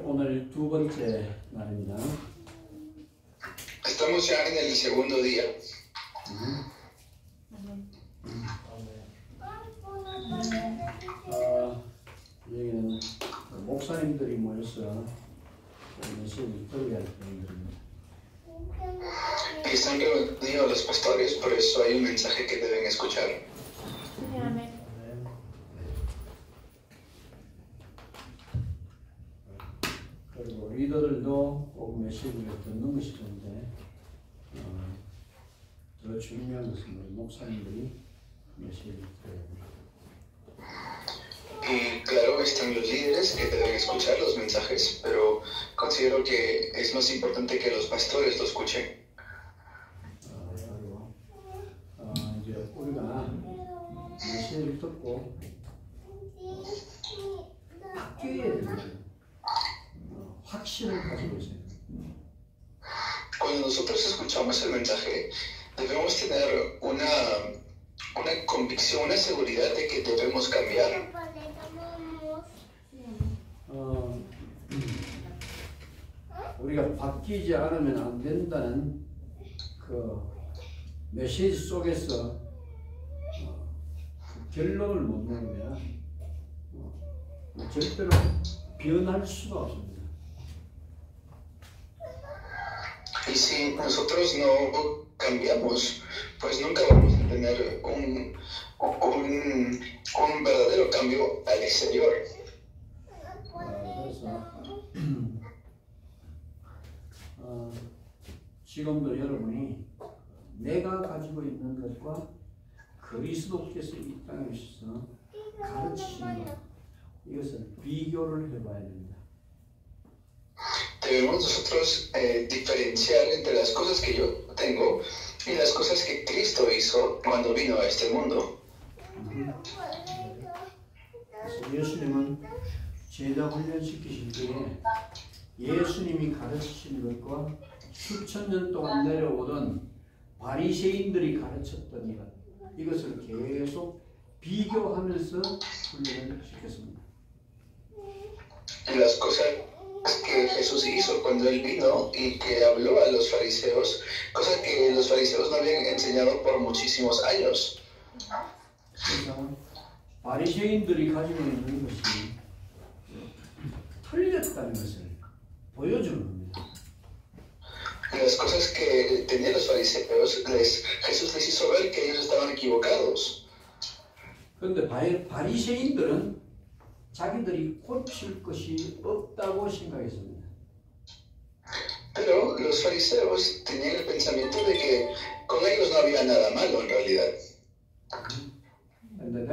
오늘 두 번째 날입니다. Estamos ya en el segundo día. 여기는 목사님들이 모여서 메시지를 들어야 할 분들입니다. Y están reunidos los pastores, por eso hay un mensaje que deben escuchar. 그리고 리더들도 꼭 메시지를 듣는 것이 좋은데 더 중요한 것은 우리 목사님들이 메시지를 들어야 합니다. Y claro, están los líderes que deben escuchar los mensajes, pero considero que es más importante que los pastores lo escuchen. 그리고 이제 우리가 메시지를 듣고 바뀌어야 됩니다. 확신을 가지고 있어요. Cuando nosotros escuchamos el mensaje, debemos tener una convicción, una seguridad de que debemos cambiar. 우리가 바뀌지 않으면 안 된다는 그 메시지 속에서 결론을 못 내면 절대로 변할 수가 없습니다. Y si nosotros no cambiamos, pues nunca vamos a tener un verdadero cambio al exterior. 지금도 여러분이 내가 가지고 있는 것과 그리스도께서 이 땅에 오셔서 가르치신 것, 이것을 비교를 해봐야 됩니다. Debemos nosotros diferenciar entre las cosas que yo tengo y las cosas que Cristo hizo cuando vino a este mundo. 예수님은 제자 훈련시키실 때에 예수님이 가르치신 것과 수천 년 동안 내려오던 바리새인들이 가르쳤던 것, 이것을 계속 비교하면서 훈련을 시켰습니다. Las cosas que Jesús hizo cuando él vino y que habló a los fariseos, cosas que los fariseos no habían enseñado por muchísimos años. 그래서 바리새인들이 가지고 있는 것이 틀렸다는 것을 보여주는 겁니다. Las cosas que tenían los fariseos, Jesús les hizo ver que ellos estaban equivocados. 그런데 바리새인들은 자기들이 고칠 것이 없다고 생각했습니다. Pero los fariseos tenían el pensamiento de que con ellos no había nada malo en realidad. 네.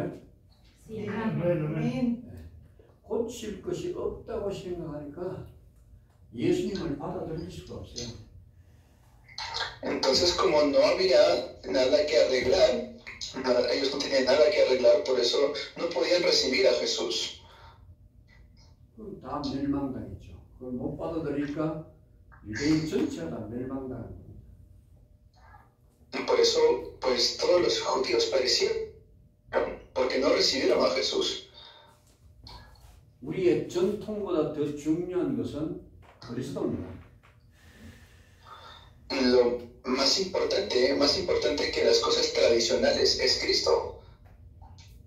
고칠 것이 없다고 생각하니까 예수님을 받아들일 수가 없어요. Entonces, como no había nada que arreglar, ellos no tenían nada que arreglar, por eso no podían recibir a Jesús. 다 멸망당했죠. 그걸 못 받아들이니까 유대인 전체가 다 멸망당한 겁니다. Y por eso, pues todos los judíos perecieron, porque no recibieron a Jesús. 우리의 전통보다 더 중요한 것은 그리스도입니다. Y lo más importante que las cosas tradicionales es Cristo.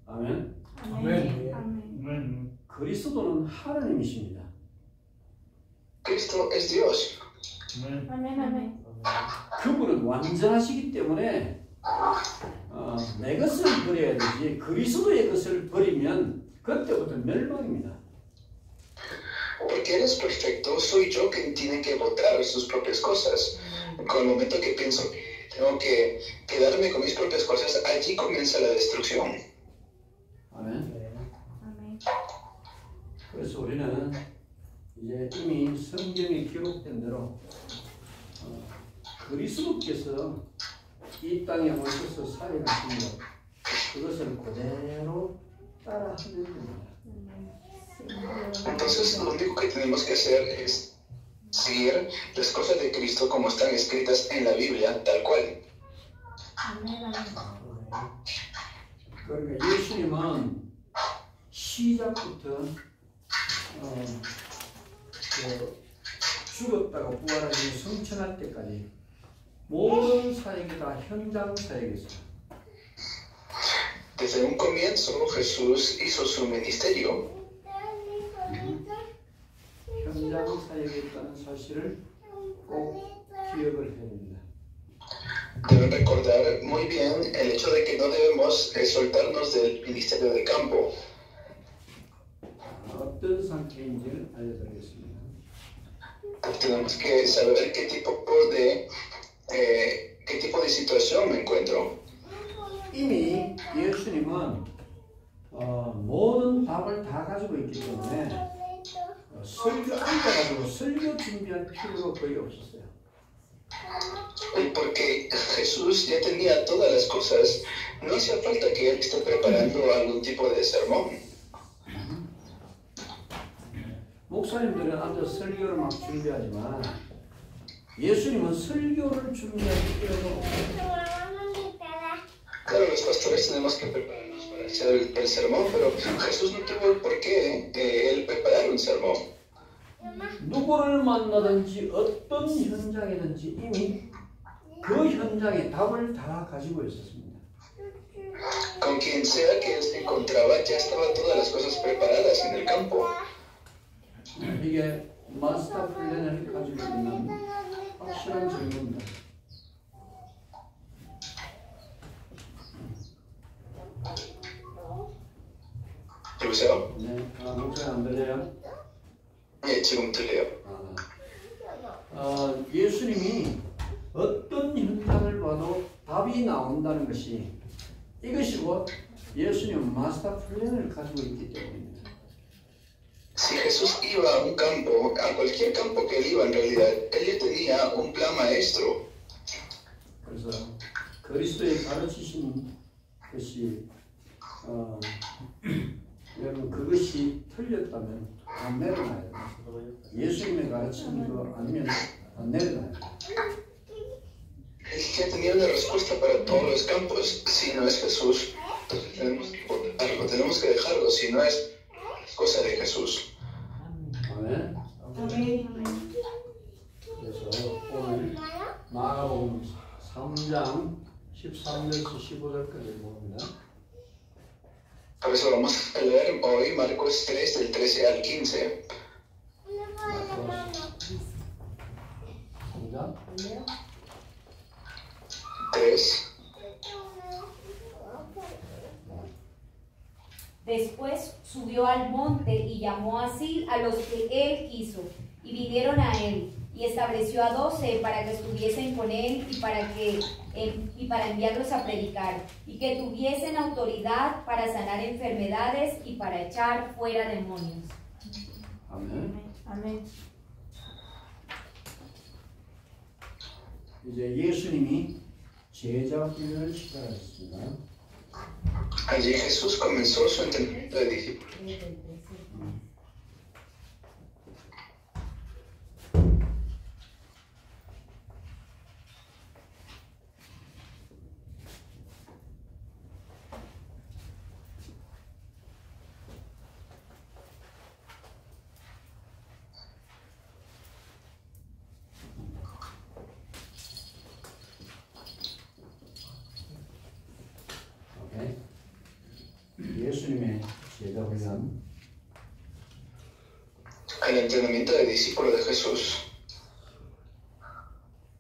아멘. 아멘. 아멘. 그리스도는 하나님이십니다. Cristo es Dios. 아멘. 아멘. 그분은 완전하시기 때문에 내 것을 버려야 되지 그리스도의 것을 버리면 그때부터 멸망입니다. Porque Él es perfecto, soy yo quien tiene que botar sus propias cosas. Con el momento que pienso que tengo que quedarme con mis propias cosas, allí comienza la destrucción. 아멘. 아멘. 그래서 우리는 이제 이미 성경에 기록된 대로 그리스도께서 이 땅에 오셔서 살아가신 것, 그것을 그대로 따라하면 됩니다. Entonces, lo único que tenemos que hacer es seguir las cosas de Cristo como están escritas en la Biblia, tal cual. 그러니까 예수님은 시작부터 죽었다가 부활하시고 성천할 때까지 모든 사역이 다 현장 사역이었어요. Desde un comienzo Jesús hizo su ministerio. 현장 사역이었다는 사실을 꼭 기억을 해야 됩니다. Deben recordar muy bien el hecho de que no debemos soltarnos del ministerio de campo. 어떤 상태인지를 알려드리겠습니다. Tenemos que saber qué tipo de situación me encuentro. 이미 예수님은 모든 답을 다 가지고 있기 때문에 설교 앉아가지고 설교 준비할 필요가 거의 없었어요. Porque Jesús ya tenía todas las cosas, no hacía falta que él esté preparando algún tipo de sermón. 목사님들은 앉아서 설교를 막 준비하지만 예수님은 설교를 준비할 필요가 없어요. Claro, los pastores tenemos que prepararnos para hacer el sermón, pero Jesús no tuvo por qué él preparar un sermón. 누구를 만나든지 어떤 현장이든지 이미 그 현장의 답을 다 가지고 있었습니다. Con quien sea que él se encontraba, ya estaban todas las cosas preparadas en el campo. 이게 마스터 플랜을 가지고 있는 확실한 질문입니다. 여보세요? 네, 목소리 안 들려요? 예, 지금 들려요. 예수님이 어떤 현장을 봐도 답이 나온다는 것이 이것이 곧 예수님은 마스터 플랜을 가지고 있기 때문입니다. Si Jesús iba a un campo, a cualquier campo que él iba en realidad, él ya tenía un plan maestro. 그래서 그리스도의 가르치신 것이 여러분 그것이 틀렸다면 다 내려놔야 돼요. 예수님의 가르치는 거 아니면 다 내려놔야 돼요. Él ya tenía una respuesta para todos los campos. Si no es Jesús, entonces tenemos que dejarlo. Si no es cosa de Jesús. 아멘. 그래서 오늘 마가복음 3장 13절에서 15절까지 봅니다. Por eso vamos a leer hoy Marcos 3, del 13 al 15. 시작. 3. Después subió al monte y llamó así a los que él quiso, y vinieron a él, y estableció a 12 para que estuviesen con él y para enviarlos a predicar, y que tuviesen autoridad para sanar enfermedades y para echar fuera demonios. 아멘. 아멘. 이제 예수님이 제자 훈련을 시작했습니다. Allí Jesús comenzó su entrenamiento de discípulos. 예수님의 제자 훈련. El entrenamiento de discípulos de Jesús.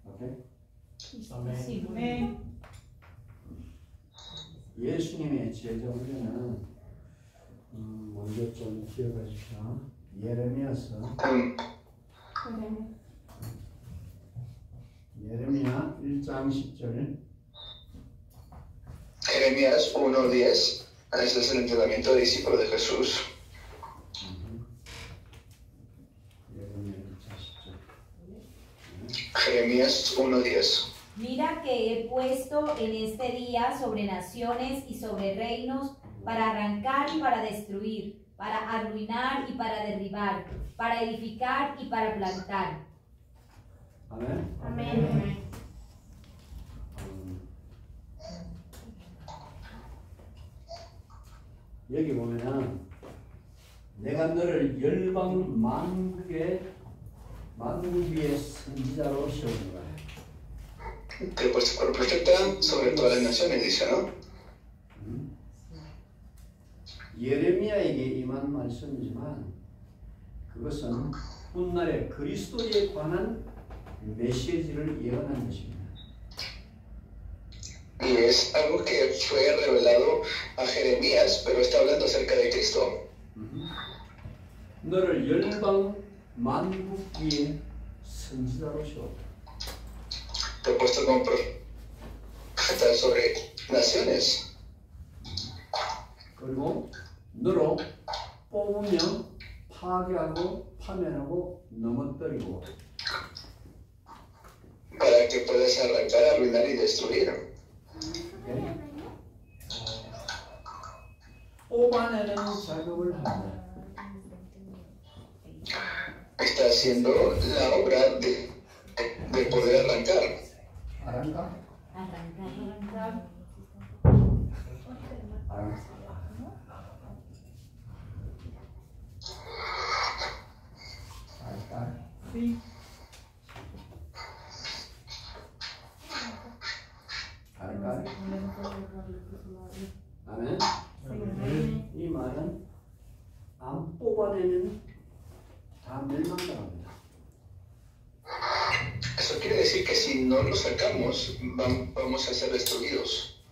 오케이. 아멘. 예수님의 제자 훈련은 먼저 좀 기억하십시오. 예레미야 1장 10절. Jeremías 1:10. Este es el entrenamiento de discípulos de Jesús. Jeremías 1:10. Mira que he puesto en este día sobre naciones y sobre reinos para arrancar y para destruir, para arruinar y para derribar, para edificar y para plantar. 아멘. 아멘. 여기 보면은 내가 너를 열방 만국에 만국 위의 선지자로 세우는 거예요. Que por profeta sobre todas las naciones, dice, ¿no? 예레미야에게 임한 말씀이지만 그것은 훗날에 그리스도에 관한 메시지를 예언한 것입니다. Y es algo que fue revelado a Jeremías, pero está hablando acerca de Cristo. 너를 열방 만국 위에 선지자로 세웠다. Te he puesto como profeta sobre naciones. 그리고 너로 뽑으며 파괴하고 파멸하고 넘어뜨리고 Para que puedas arrancar, arruinar y destruir. 뽑아내는 작업을 한다. Está haciendo la obra de poder arrancar. 알았까? Arrancar. 알았어. 알까? 알까? 아멘. 이 말은 안 뽑아내면 다 멸망당합니다. Eso quiere decir que si no lo sacamos, vamos a ser destruidos.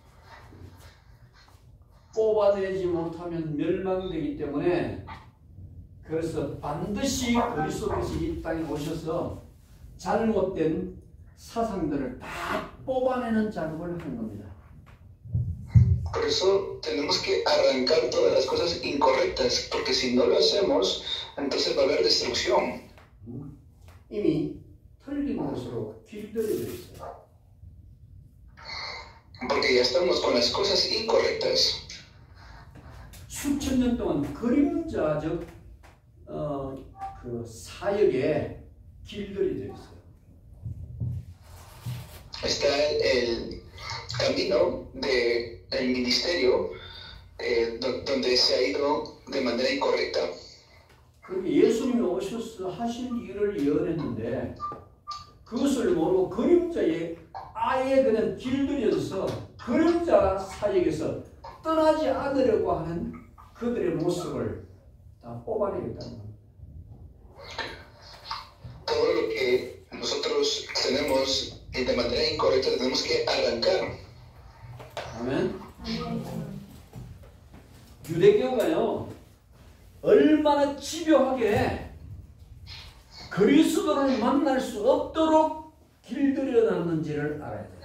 뽑아내지 못하면 멸망되기 때문에 그래서 반드시 그리스도께서 이 땅에 오셔서 잘못된 사상들을 다 뽑아내는 작업을 하는 겁니다. Por eso tenemos que arrancar todas las cosas incorrectas, porque si no lo hacemos, entonces va a haber destrucción. 이미 틀린 것으로 길들여져 있어요. Porque ya estamos con las cosas incorrectas. 수천 년 동안 그림자적 그 사역에 길들여져 있어요. Está el camino del ministerio donde se ha ido de manera incorrecta. 그렇게 예수님이 오셔서 하신 일을 예언했는데 그것을 모르고 그림자에 아예 그냥 길들여져서 그림자 사역에서 떠나지 않으려고 하는 그들의 모습을 다 뽑아내겠다는 겁니다. Todo lo que nosotros tenemos de manera incorrecta tenemos que arrancar. 아멘. 유대교가요 얼마나 집요하게 그리스도를 만날 수 없도록 길들여놨는지를 알아야 돼요.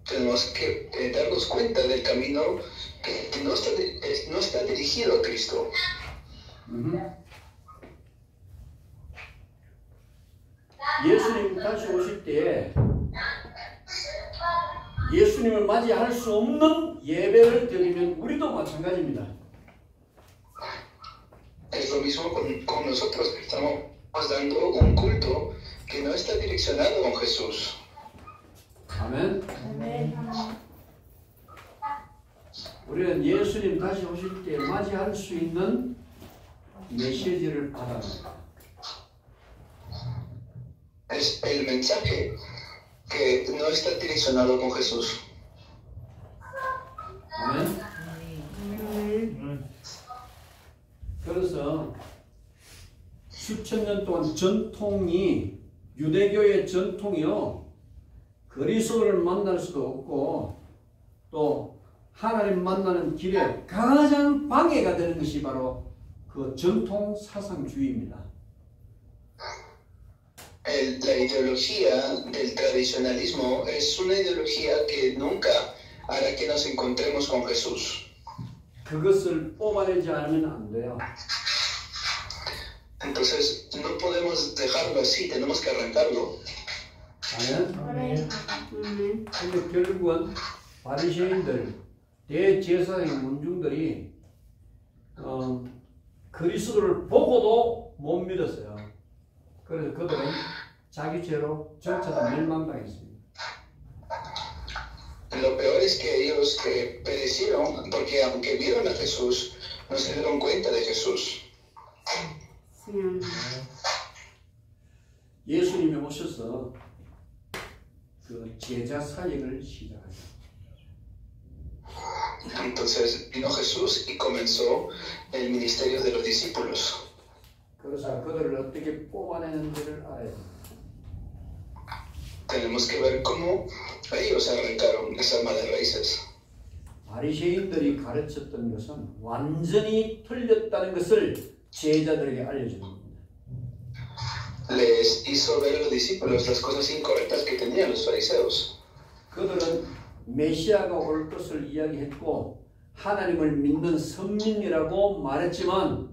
Tenemos que darnos cuenta del camino que no está dirigido a Cristo. 예수님 다시 오실 때 예수님을 맞이할 수 없는 예배를 드리면 우리도 마찬가지입니다. Es lo mismo con nosotros, que estamos dando un culto que no está direccionado con Jesús. 아멘. 우리는 예수님 다시 오실 때 맞이할 수 있는 메시지를 받아야 합니다. Es el mensaje que no está direccionado con Jesús. 아멘. 그래서 수천 년 동안 전통이 유대교의 전통이요 그리스도를 만날 수도 없고 또 하나님 만나는 길에 가장 방해가 되는 것이 바로 그 전통 사상주의입니다. La ideología del tradicionalismo es una ideología que nunca hará que nos encontremos con Jesús. 그것을 뽑아내지 않으면 안 돼요. Entonces no podemos dejarlo así, tenemos que arrancarlo. 아멘. 근데 결국은 바리새인들, 대제사장의 문중들이 그리스도를 보고도 못 믿었어요. 그래서 그들은 자기 죄로 전체 다 멸망당했습니다. Lo peor es que ellos perecieron porque aunque vieron a Jesús, no se dieron cuenta de Jesús. 예수님이 오셔서 그 제자 사역을 시작하셨습니다. Entonces vino Jesús y comenzó el ministerio de los discípulos. 그래서 그들을 어떻게 뽑아내는지를 알아야 됩니다. Tenemos que ver cómo ellos arrancaron esas malas raíces. 바리새인들이 가르쳤던 것은 완전히 틀렸다는 것을 제자들에게 알려주는 겁니다. Les hizo ver a los discípulos las cosas incorrectas que tenían los fariseos. 그들은 메시아가 올 것을 이야기했고 하나님을 믿는 선민이라고 말했지만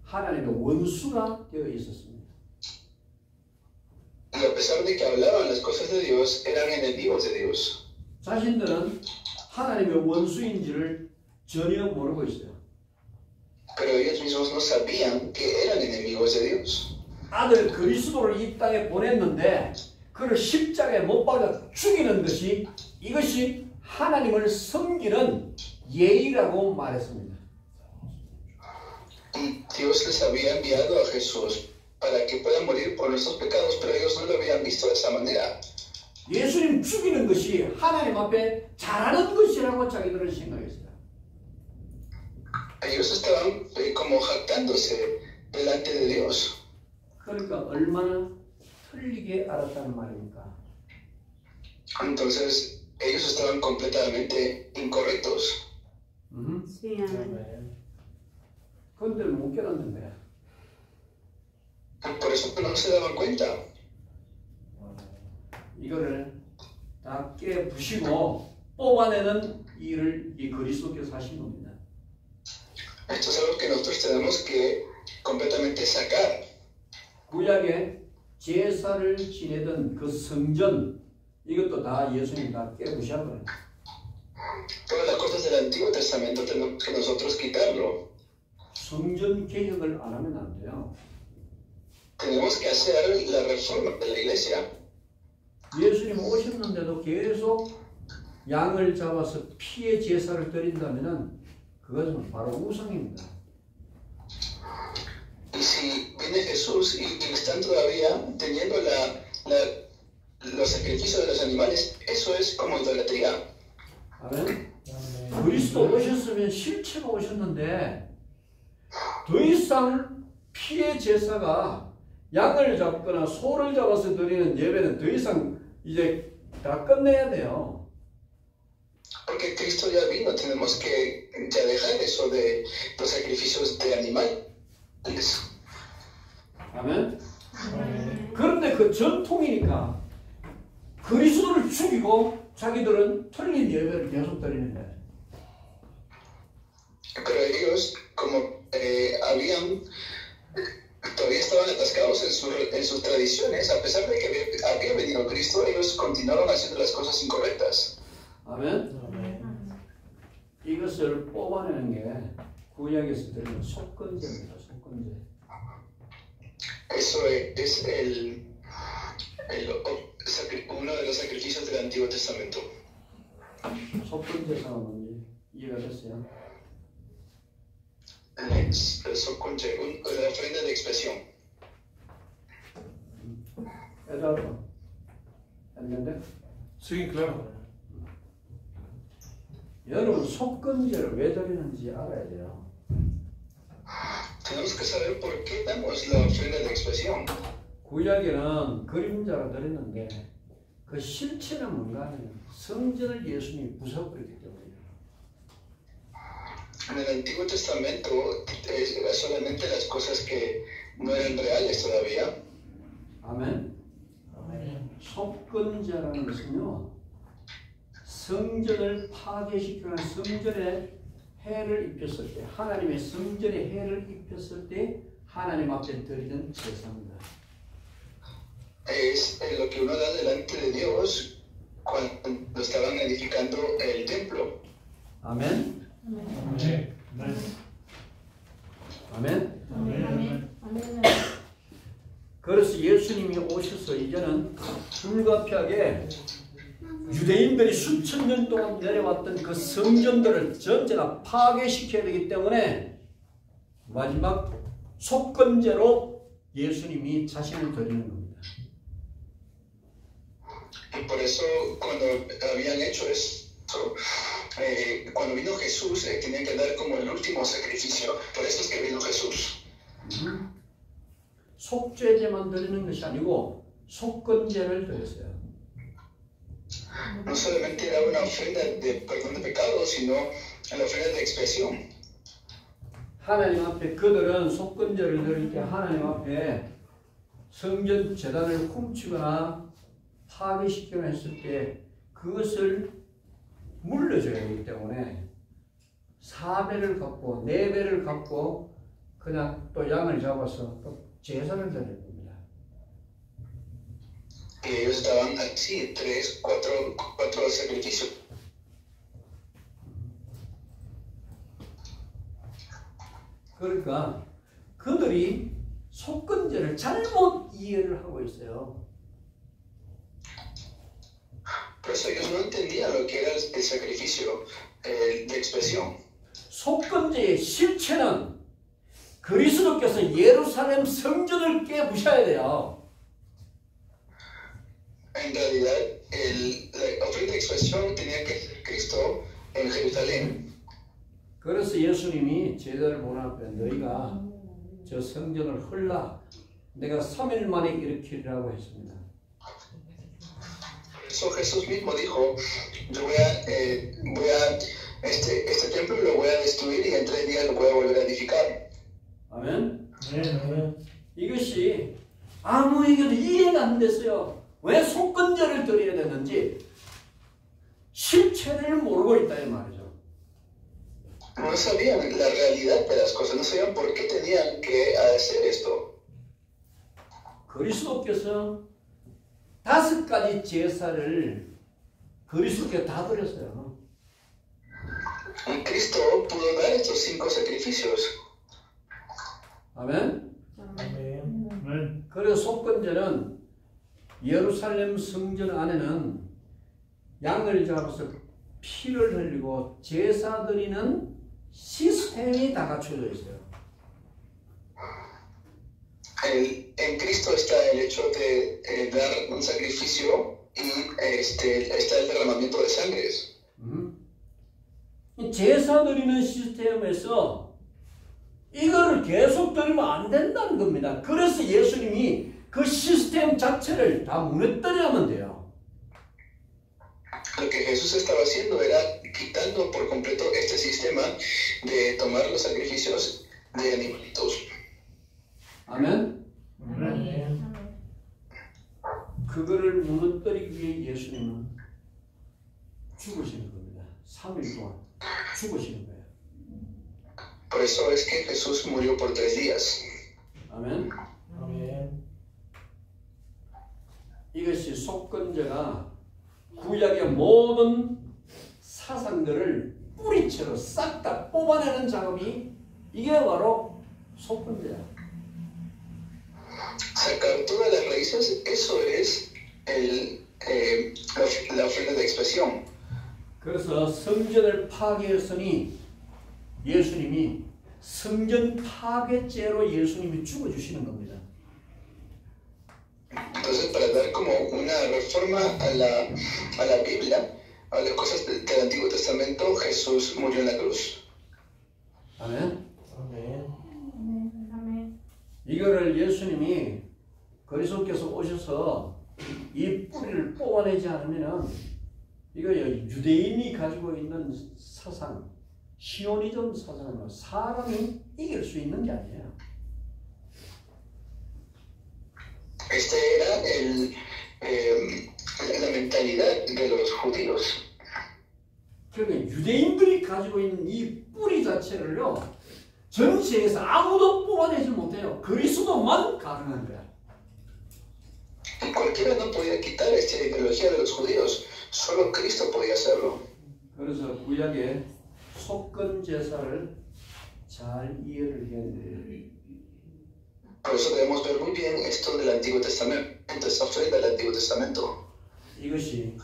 하나님의 원수가 되어 있었습니다. Y a pesar de que hablaban las cosas de Dios, eran enemigos de Dios. 자신들은 하나님의 원수인지를 전혀 모르고 있어요. Pero ellos mismos no sabían que eran enemigos de Dios. 아들 그리스도를 이 땅에 보냈는데 그를 십자가에 못 박아 죽이는 것이 이것이 하나님을 섬기는 예의라고 말했습니다. Y Dios les había enviado a Jesús para que puedan morir por nuestros pecados, pero ellos no lo habían visto de esa manera. 예수님 죽이는 것이 하나님 앞에 잘하는 것이라고 자기들은 생각했어요. Ellos estaban como jactándose delante de Dios. 그러니까 얼마나 틀리게 알았다는 말입니까? Entonces ellos estaban completamente incorrectos. Sí, amén. 그런데 못 깨닫는데 Por eso no se daban cuenta. 이거를 다 깨부시고 뽑아내는 일을 이 그리스도께서 하신 겁니다. Esto es algo que nosotros tenemos que completamente sacar. 구약에 제사를 지내던 그 성전 이것도 다 예수님 다 깨부셔버려요. Todas las cosas del Antiguo Testamento tenemos que nosotros quitarlo. 성전 개혁을 안 하면 안 돼요. Tenemos que hacer la reforma de la iglesia. 예수님 오셨는데도 계속 양을 잡아서 피의 제사를 드린다면은 그것은 바로 우상입니다. Y si viene Jesús y están todavía teniendo los sacrificios de los animales, eso es como idolatría. 아멘. 그리스도 오셨으면 실체가 오셨는데 더 이상 피의 제사가 양을 잡거나 소를 잡아서 드리는 예배는 더 이상 이제 다 끝내야 돼요. Porque Cristo ya vino, tenemos que ya dejar eso de los sacrificios de animales. 아멘. 그런데 그 전통이니까 그리스도를 죽이고 자기들은 틀린 예배를 계속 드리는데. Pero ellos, como todavía estaban atascados en sus tradiciones, a pesar de que había venido Cristo, ellos continuaron haciendo las cosas incorrectas. 아멘. 이것을 뽑아내는 게 구약에서 드리는 속건제입니다. 속건제. Eso es uno de los sacrificios del Antiguo Testamento. 속건제가 뭔지 이해가 됐어요? La ofrenda de expresión. Eduardo, ¿entiende? Sí, claro. 여러분 속건제를 왜 드리는지 알아야 돼요. Tenemos que saber por qué damos la ofrenda de expresión. 구약에는 그림자로 드렸는데 그 실체는 뭔가 하면 성전을 예수님이 부숴버렸기 때문이에요. En el Antiguo Testamento era solamente las cosas que no eran reales todavía. 아멘. 속건제라는 것은요, 성전을 파괴시키는 성전에 해를 입혔을 때, 하나님의 성전에 해를 입혔을 때 하나님 앞에 드리는 제사입니다. Es lo que uno da delante de Dios cuando estaban edificando el templo. 아멘. Amén. 아멘. 그래서 예수님이 오셔서 이제는 불가피하게 유대인들이 수천 년 동안 내려왔던 그 성전들을 전체 다 파괴시켜야 되기 때문에 마지막 속건제로 예수님이 자신을 드리는 겁니다. Y por eso cuando habían hecho eso, cuando vino Jesús, tenían que dar como el último sacrificio. Por eso es que vino Jesús. 속죄제만 드리는 것이 아니고 속건제를 드렸어요. No solamente era una ofrenda de perdón de pecados, sino la ofrenda de expiación. 하나님 앞에 그들은 속건제를 드릴 때 하나님 앞에 성전 제단을 훔치거나 파괴시키거나 했을 때 그것을 물려줘야 하기 때문에 4배를 갚고 4배를 갚고 그냥 또 양을 잡아서 또 제사를 드릴 겁니다. Y ellos daban así 3, 4 sacrificios. 그러니까 그들이 속건제를 잘못 이해를 하고 있어요. Por eso ellos no entendían lo que era el sacrificio de expiación. 속건제의 실체는 그리스도께서 예루살렘 성전을 깨부셔야 돼요. En realidad, la ofrenda de expiación tenía que ser Cristo en Jerusalén. 그래서 예수님이 제자를 보는 앞에 너희가 저 성전을 헐라 내가 3일 만에 일으키리라고 했습니다. Por eso Jesús mismo dijo, yo este templo lo voy a destruir y en 3 días lo voy a volver a edificar. 아멘. 이것이 아무에게도 이해가 안 됐어요. 왜 속건제를 드려야 되는지 실체를 모르고 있다 이 말이죠. No sabían la realidad de las cosas, no sabían por qué tenían que hacer esto. 그리스도께서 5가지 제사를 그리스도께 다 드렸어요. Y Cristo pudo dar estos 5 sacrificios. 아멘. 그래서 속건제는 예루살렘 성전 안에는 양을 잡아서 피를 흘리고 제사 드리는 시스템이 다 갖춰져 있어요. En Cristo está el hecho de dar un sacrificio y está el derramamiento de sangres. 이 제사 드리는 시스템에서 이거를 계속 드리면 안 된다는 겁니다. 그래서 예수님이 그 시스템 자체를 다 무너뜨리면 돼요. Lo que Jesús estaba haciendo era quitando por completo este sistema de tomar los sacrificios de animalitos. 아멘. 그거를 무너뜨리기 위해 예수님은 죽으시는 겁니다. 3일 동안 죽으시는 거예요. Por eso es que Jesús murió por 3 días. 아멘. 이것이 속건제가 구약의 모든 사상들을 뿌리채로 싹 다 뽑아내는 작업이 이게 바로 속건제야. Sacar todas las raíces, eso es la ofrenda de expiación. 그래서 성전을 파괴했으니 예수님이 성전 파괴죄로 예수님이 죽어주시는 겁니다. Entonces, para dar como una reforma a la Biblia, a las cosas del Antiguo Testamento, Jesús murió en la cruz. 아멘. 이거를 예수님이 그리스도께서 오셔서 이 뿌리를 뽑아내지 않으면은 이거 유대인이 가지고 있는 사상, 시오니즘 사상은 사람이 이길 수 있는 게 아니에요. Esta era la mentalidad de los judíos. 그러니까 유대인들이 가지고 있는 이 뿌리 자체를요, 전세에서 아무도 뽑아내지 못해요. 그리스도만 가능한 거야. Cualquiera no podía quitar esta ideología de los judíos, solo Cristo podía hacerlo. 그래서 구약의 속건 제사를 잘 이해를 해야 돼요. Por eso debemos ver muy bien esto del Antiguo Testamento, esta ofrenda del Antiguo Testamento. 이것이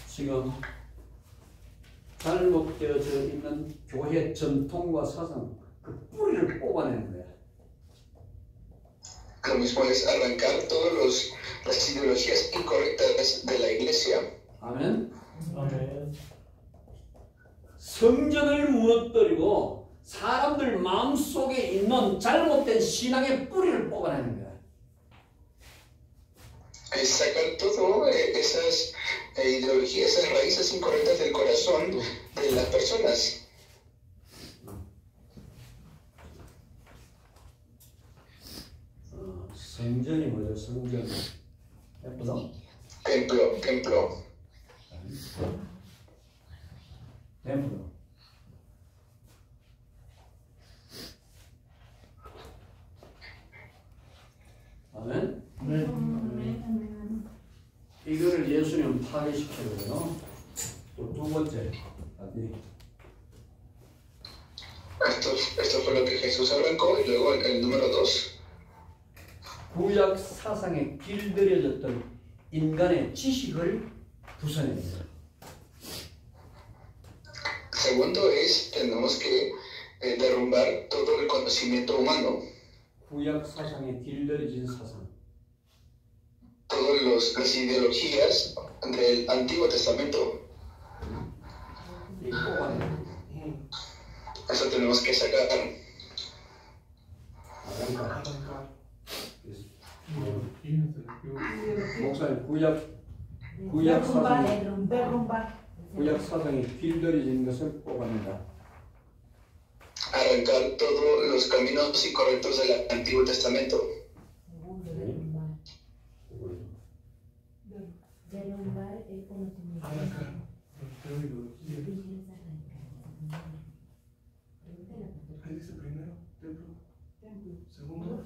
지금 잘못되어져 있는 교회 전통과 사상, 그 뿌리를 뽑아내는 거야. lo mismo es arrancar todas las ideologías incorrectas de la iglesia. 아멘. 아멘. 성전을 무너뜨리고 사람들 마음속에 있는 잘못된 신앙의 뿌리를 뽑아내는 거야. Es sacar todas esas ideologías, esas raíces incorrectas del corazón de las personas. 성전이 뭐죠? 성전. 예쁘다. Templo, templo. 템플. 아멘. 이거를 예수님은 파괴시키거든요. 또 두 번째. Esto fue lo que Jesús arrancó y luego el número 2. 구약 사상에 길들여졌던 인간의 지식을 부숴냅니다. Segundo es, tenemos que derrumbar todo el conocimiento humano. 구약 사상에 길들여진 사상. Todas las ideologías del Antiguo Testamento. 이 뽑아내는 Eso tenemos que sacar. 목사님 구약 사상에 길들여진 것을 뽑아낸다. Arrancar todos los caminos incorrectos del Antiguo Testamento. Derrumbar el conocimiento. Ahí dice primero, templo. Segundo,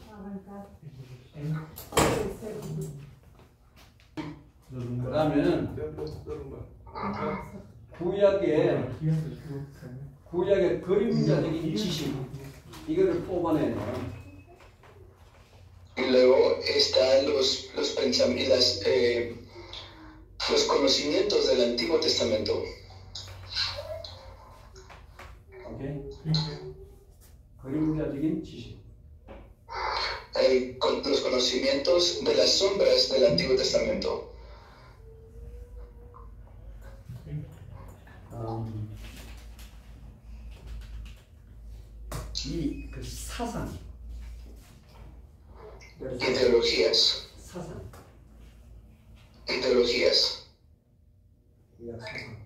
그러면 templo, derrumbar. 구약의 그림자적인 지식 이거를 뽑아내는 Y luego están los conocimientos del Antiguo Testamento. 오케이? 그림자적인 지식. Los conocimientos de las sombras del Antiguo Testamento. 이 그 사상. Ideologías. 사상. Ideologías. 구약 사상.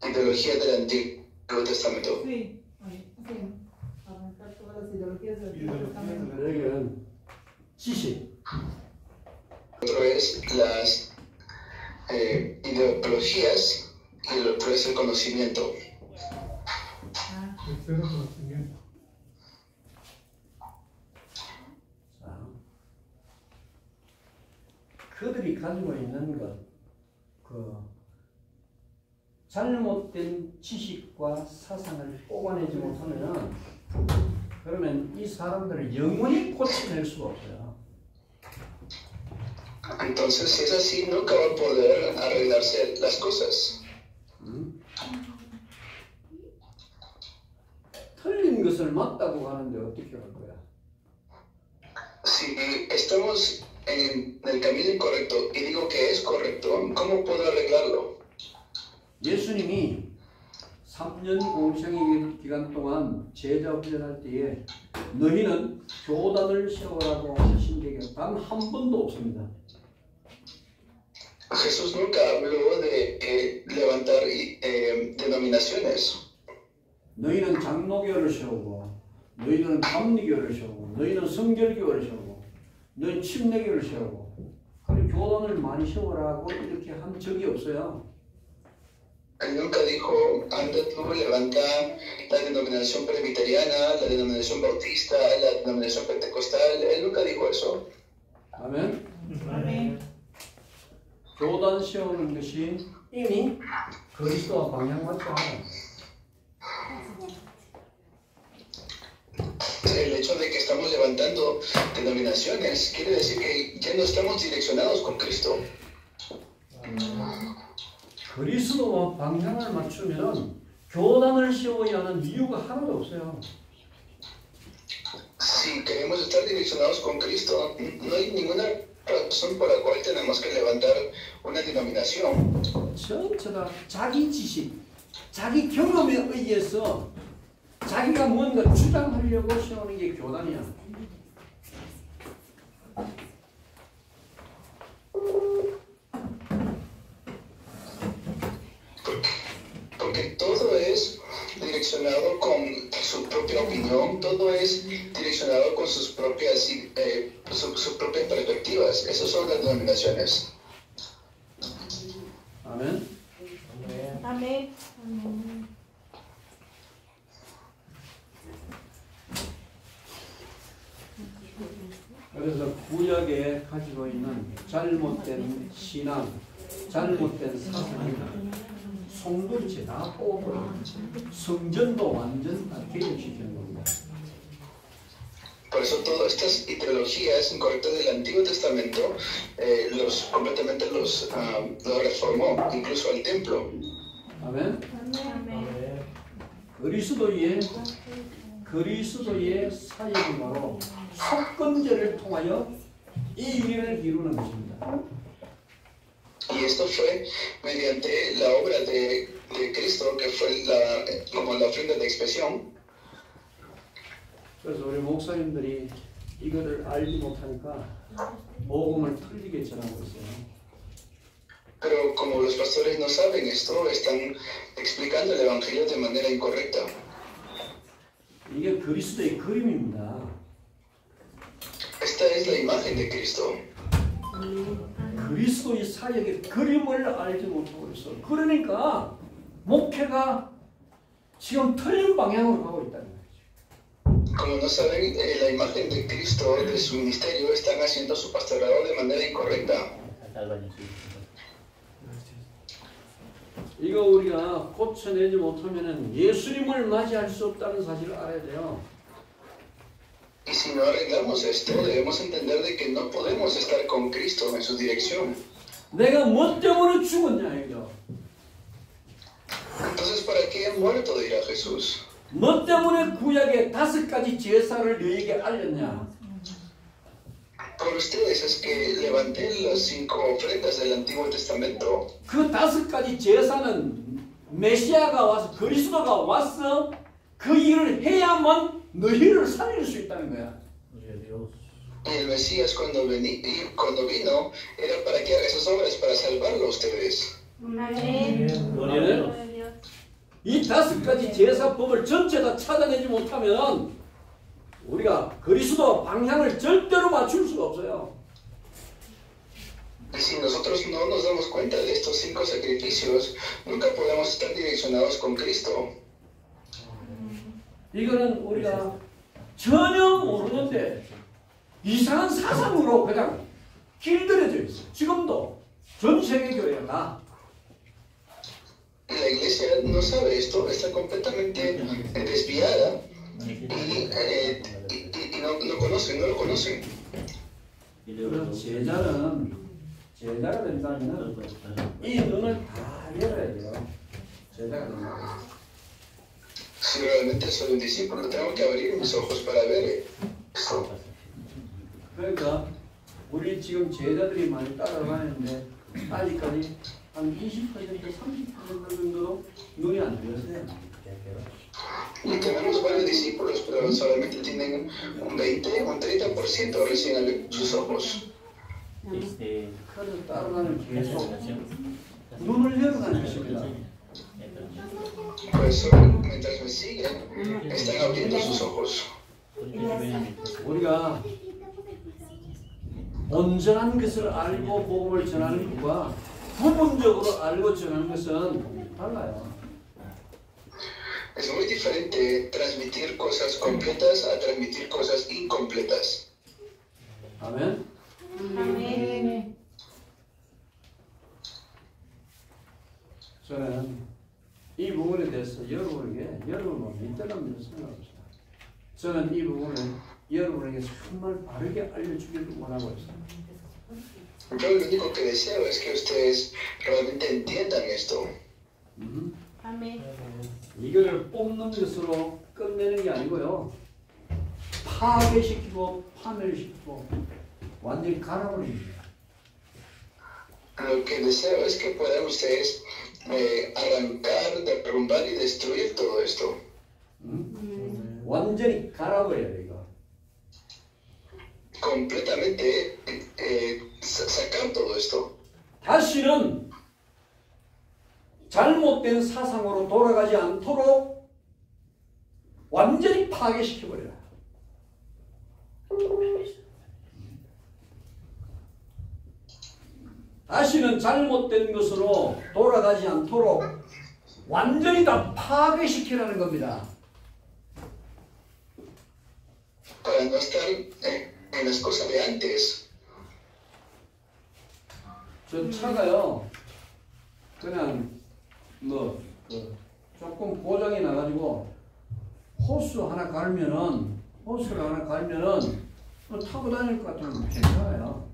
Ideología del Antiguo Testamento. Sí, sí. Arrancar todas las ideologías del Antiguo Testamento. 여기는 지식. Otro es las ideologías y el otro es el conocimiento. Tercero, conocimiento. 자, 그들이 가지고 있는 그 잘못된 지식과 사상을 뽑아내지 못하면 그러면 이 사람들을 영원히 고쳐낼 수가 없어요. Entonces, si es así, nunca va a poder arreglarse las cosas. 틀린 것을 맞다고 하는데 어떻게 할 거야? Si estamos en el camino incorrecto y digo que es correcto, ¿cómo puedo arreglarlo? 예수님이 3년 공생의 기간 동안 제자 훈련할 때에 너희는 교단을 세우라고 하신 적이 단 한 번도 없습니다. Jesús nunca habló de levantar denominaciones. 너희는 장로교를 세우고 너희는 감리교를 세우고 너희는 성결교를 세우고 너희는 침례교를 세우고 그리고 교단을 많이 세우라고 이렇게 한 적이 없어요. Él nunca dijo, anda tú, levanta la denominación presbiteriana, la denominación bautista, la denominación pentecostal. Él nunca dijo eso. 아멘. 아멘. 교단 세우는 것이 이미 그리스도와 방향맞지 않아요. El hecho de que estamos levantando denominaciones quiere decir que ya no estamos direccionados con Cristo. 그리스도와 방향을 맞추면 교단을 세워야 하는 이유가 하나도 없어요. si queremos estar direccionados con Cristo, no hay ninguna razón por la cual tenemos que levantar una denominación. 전체 다 자기 지식, 자기 경험에 의해서 자기가 뭔가 주장하려고 세우는 게 교단이야. Porque todo es direccionado con su propia opinión, todo es direccionado con sus propias perspectivas. Esas son las denominaciones. 아멘. Amén. 그래서 구약에 가지고 있는 잘못된 신앙, 잘못된 사상이 송두리째 다 뽑아버리고 성전도 완전 다 개혁시키는 겁니다. Por eso todas estas ideologías incorrectas del Antiguo Testamento completamente los reformó, incluso al templo. 아멘. Amén. 그리스도의 사역이 바로 속건제를 통하여 이 일을 이루는 것입니다. Y esto fue mediante la obra de Cristo, que fue como la ofrenda de expiación. 그래서 우리 목사님들이 이거를 알지 못하니까 복음을 틀리게 전하고 있어요. Pero como los pastores no saben esto, están explicando el Evangelio de manera incorrecta. 이게 그리스도의 그림입니다. Esta es la imagen de Cristo. 그리스도의 사역의 그림을 알지 못하고 있어. 그러니까 목회가 지금 틀린 방향으로 가고 있다는 거죠. Como no saben la imagen de Cristo, de su ministerio, están haciendo su pastorado de manera incorrecta. 이거 우리가 고쳐내지 못하면 예수님을 맞이할 수 없다는 사실을 알아야 돼요. Y si no arreglamos esto, debemos entender de que no podemos estar con Cristo en su dirección. 내가 뭐 때문에 죽었냐 이거. Entonces, ¿para qué he muerto? Dirá Jesús. 뭐 때문에 구약의 5가지 제사를 너에게 알렸냐. Por ustedes es que levanté las 5 ofrendas del Antiguo Testamento. 그 5가지 제사는 메시아가 와서 그리스도가 와서 그 일을 해야만 너희를 살릴 수 있다는 거야. Y el Mesías cuando vino era para que haga esas obras para salvarlo a ustedes. Amén. 이 5가지 제사법을 전체 다 찾아내지 못하면 우리가 그리스도 방향을 절대로 맞출 수가 없어요. Y si nosotros no nos damos cuenta de estos 5 sacrificios, nunca podemos estar direccionados con Cristo. 이거는 우리가 전혀 모르는데 이상한 사상으로 그냥 길들여져 있어. 지금도 전 세계 교회가 다. La iglesia no sabe esto, está completamente desviada y no conocen, no lo conocen. 그래서 제자가 된다면 이 눈을 다 열어야 돼요. 제자가 된다면. Si realmente soy un discípulo, tengo que abrir mis ojos para ver esto. 그러니까 우리 지금 제자들이 많이 따라가는데 아직까지 한 20%, 30% 정도로 눈이 안 열렸어요. Y tenemos varios discípulos, pero solamente tienen un 20, un 30% recién abren sus ojos. 그래서 따라가는 계속 눈을 열어가는 것입니다. Por eso, mientras me siguen, están abriendo sus ojos. 우리가 온전한 것을 알고 복음을 전하는 것과 부분적으로 알고 전하는 것은 달라요. Es muy diferente transmitir cosas completas a transmitir cosas incompletas. 아멘. Amén. 저는 이 부분에 대해서 여러분을 믿으라는 생각합니다. 저는 이 부분을 여러분에게 정말 바르게 알려주기를 원하고 있습니다. Yo lo único que deseo es que ustedes realmente entiendan esto. Amén. 이거를 뽑는 것으로 끝내는 게 아니고요. 파괴시키고 파멸시키고 완전히 갈아버립니다. Lo que deseo es que puedan ustedes arrancar, derrumbar y destruir todo esto. 완전히 갈아버려야 돼 이거. Completamente sacar todo esto. 다시는 잘못된 사상으로 돌아가지 않도록 완전히 파괴시켜버려라. 다시는 잘못된 것으로 돌아가지 않도록 완전히 다 파괴시키라는 겁니다. Para no estar en las cosas de antes. 저 차가요, 그냥 조금 고장이 나가지고 호스를 하나 갈면은 타고 다닐 것 같으면 괜찮아요.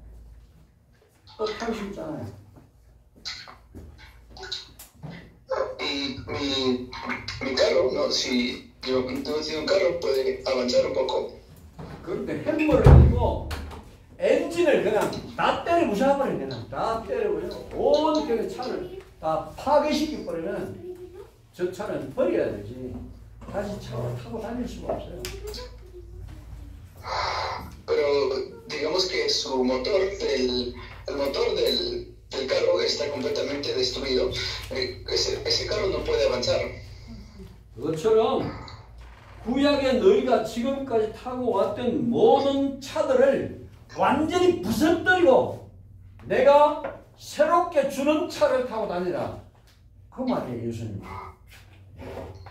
또 탈 수 있잖아요. Mi carro, no, si yo no tengo un carro, puede avanzar un poco. 그런데 햄머를 가지고 엔진을 그냥 다 때려 부셔버려. 그냥 다 때려 부셔. 온 그 차를 다 파괴시켜 버리면 저 차는 버려야 되지. 다시 차를 타고 다닐 수가 없어요. Pero digamos que su motor, el motor del carro está completamente destruido. Ese carro no puede avanzar. 그것처럼 구약의 너희가 지금까지 타고 왔던 모든 차들을 완전히 부숴버리고 내가 새롭게 주는 차를 타고 다니라. 그 말이에요, 예수님.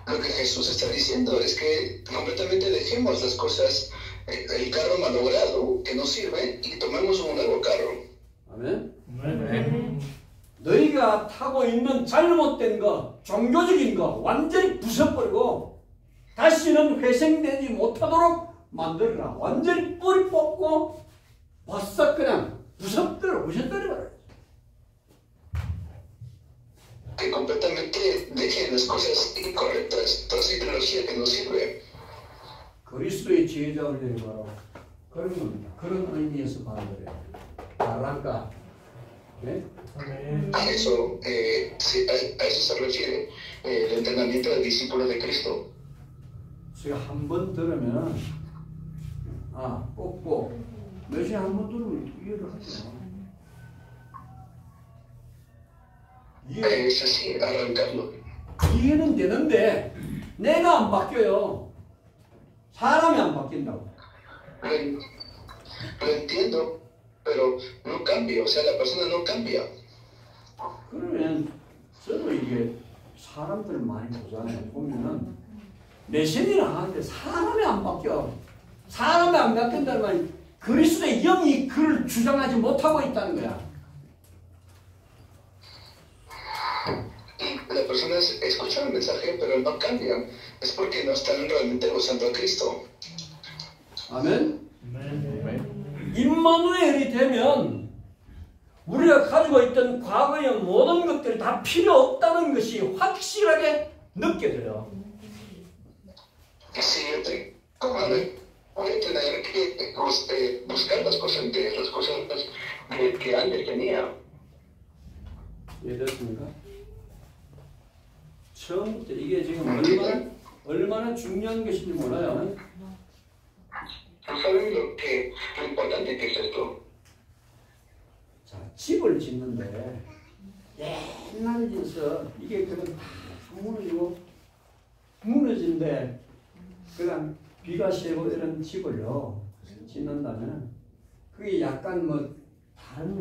Lo que Jesús está diciendo es que completamente dejemos las cosas, el carro malogrado que no sirve y tomemos un nuevo carro. 아멘. 아멘. 너희가 타고 있는 잘못된 거, 종교적인 거 완전히 부숴버리고 다시는 회생되지 못하도록 만들어라. 완전히 뿌리 뽑고 바싹 그냥 부숴버려버려. Que completamente dejen las cosas incorrectas, toda esa ideología que no sirve. 그리스도의 제자를 되는 그런 겁니다. 그런 의미에서 받아들여요. 알란가. 네? 아멘. A eso, a eso se refiere el entrenamiento del discípulo de Cristo. 제가 한 번 들으면 뽑고 몇시 한 번 들으면 이해를 하죠. Es así, arrancarlo. 이해는 되는데 내가 안 바뀌어요. 사람이 안 바뀐다고. Lo entiendo, pero no cambia, o sea, la persona no cambia. 그러면 저도 이게 사람들을 많이 보잖아요. 보면은 내신이나 하는데 사람이 안 바뀌어. 사람이 안 바뀐다는 말이 그리스도의 영이 그를 주장하지 못하고 있다는 거야. Y las personas escuchan el mensaje, pero no cambian. Es porque no están realmente gozando a Cristo. 아멘. 아멘. 임마누엘이 되면 우리가 가지고 있던 과거의 모든 것들이 다 필요 없다는 것이 확실하게 느껴져요. Si yo voy a tener que buscar las cosas anteriores, las cosas que antes tenía. 이해됐습니까? 처음부터 이게 지금 얼마나 중요한 것인지 몰라요. No saben lo importante que es esto. 자, 집을 짓는데 옛날 짓어 이게 그냥 다 무너진데 그냥 비가 새고 이런 집을요 짓는다면 그게 약간 다른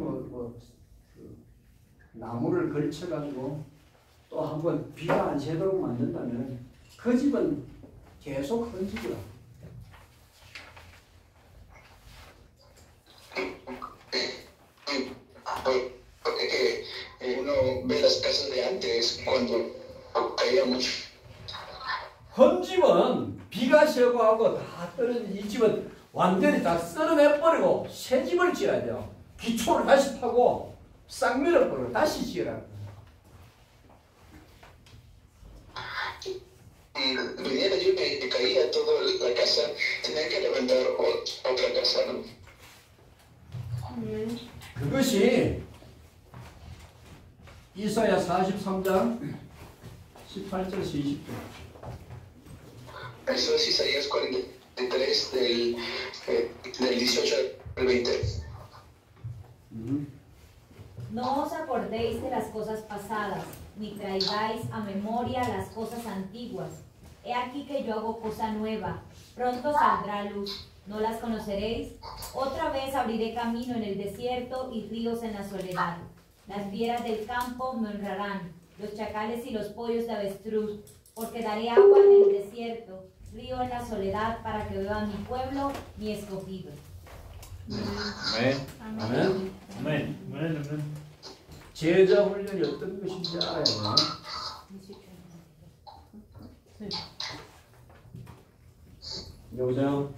나무를 걸쳐가지고 또 한번 비가 안 새도록 만든다면 그 집은 계속 흔들려. Porque uno ve las casas de antes cuando caía mucho. 헌 집은 비가 새고 하고 다 떨어진 이 집은 완전히 다 썰어내버리고 새 집을 지어야 돼요. 기초를 다시 파고 싹 밀어버리고 다시 지으라고. venía la lluvia y caía toda la casa, tenían que levantar otra casa, ¿no? 그것이 이사야 43장 18절에서 20절. Eso es Isaías 43 del 18 al 20. No os acordéis de las cosas pasadas, ni traigáis a memoria las cosas antiguas. He aquí que yo hago cosa nueva, pronto saldrá luz. ¿No las conoceréis? Otra vez abriré camino en el desierto y ríos en la soledad. Las fieras del campo me honrarán, los chacales y los pollos de avestruz, porque daré agua en el desierto, río en la soledad, para que beba mi pueblo, mi escogido. 아멘. 아멘. 아멘. 아멘. 제자 훈련이 어떤 것인지 알아야 돼요. 여보세요?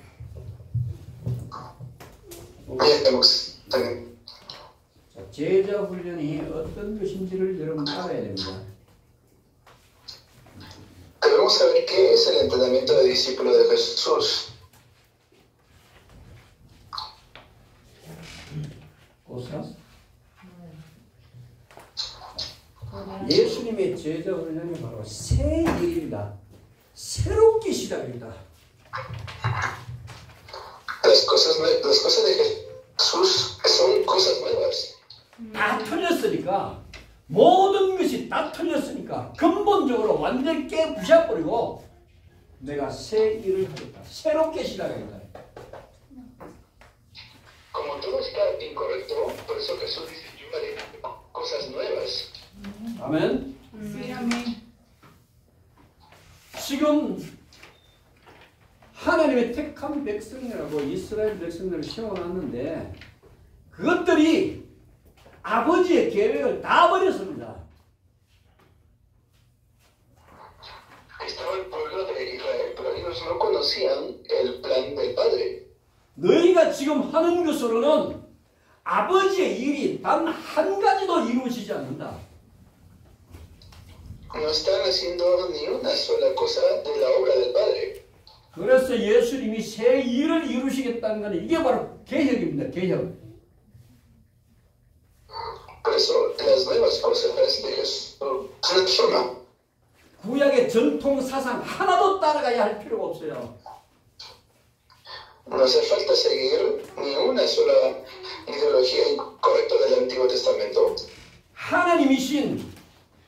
자, 제자 훈련이 어떤 것인지를 여러분 알아야 됩니다. Debemos saber qué es el entrenamiento de discípulo de Jesús. ¿Cosas? 예수님의 제자 훈련이 바로 새 일입니다. 새롭게 시작입니다. Las cosas de Jesús son cosas nuevas. 다 틀렸으니까 모든 것이 다 틀렸으니까 근본적으로 완전히 깨부셔버리고 내가 새 일을 하겠다. 새롭게 시작하겠다. Como todo está incorrecto, por eso Jesús dice, yo haré cosas nuevas. 아멘. Sí, amén. 지금 하나님의 택한 백성이라고 이스라엘 백성들을 세워놨는데 그것들이 아버지의 계획을 다 버렸습니다. Estaba el pueblo de Israel, pero ellos no conocían el plan del Padre. 너희가 지금 하는 것으로는 아버지의 일이 단 한 가지도 이루어지지 않는다. No están haciendo ni una sola cosa de la obra del Padre. 그래서 예수님이 새 일을 이루시겠다는 것은 이게 바로 개혁입니다. 개혁. Por eso las nuevas cosas de Jesús transforman. 구약의 전통 사상 하나도 따라가야 할 필요가 없어요. No hace falta seguir ni una sola ideología incorrecta del Antiguo Testamento. 하나님이신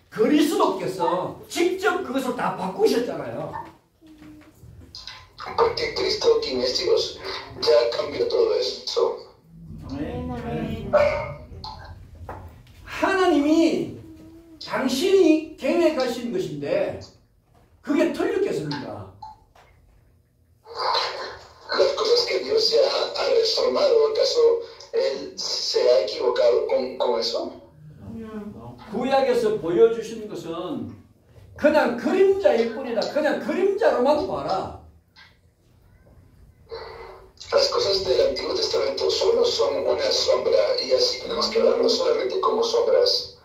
그리스도께서 직접 그것을 다 바꾸셨잖아요. Porque Cristo, quien es Dios, ya cambió todo eso. 하나님이 당신이 계획하신 것인데 그게 틀렸겠습니까? Las cosas que Dios ya ha reformado, ¿acaso Él se ha equivocado con eso? 구약에서 보여주신 것은 그냥 그림자일 뿐이다. 그냥 그림자로만 봐라. Las cosas del Antiguo Testamento solo son una sombra y así tenemos que verlos solamente como sombras.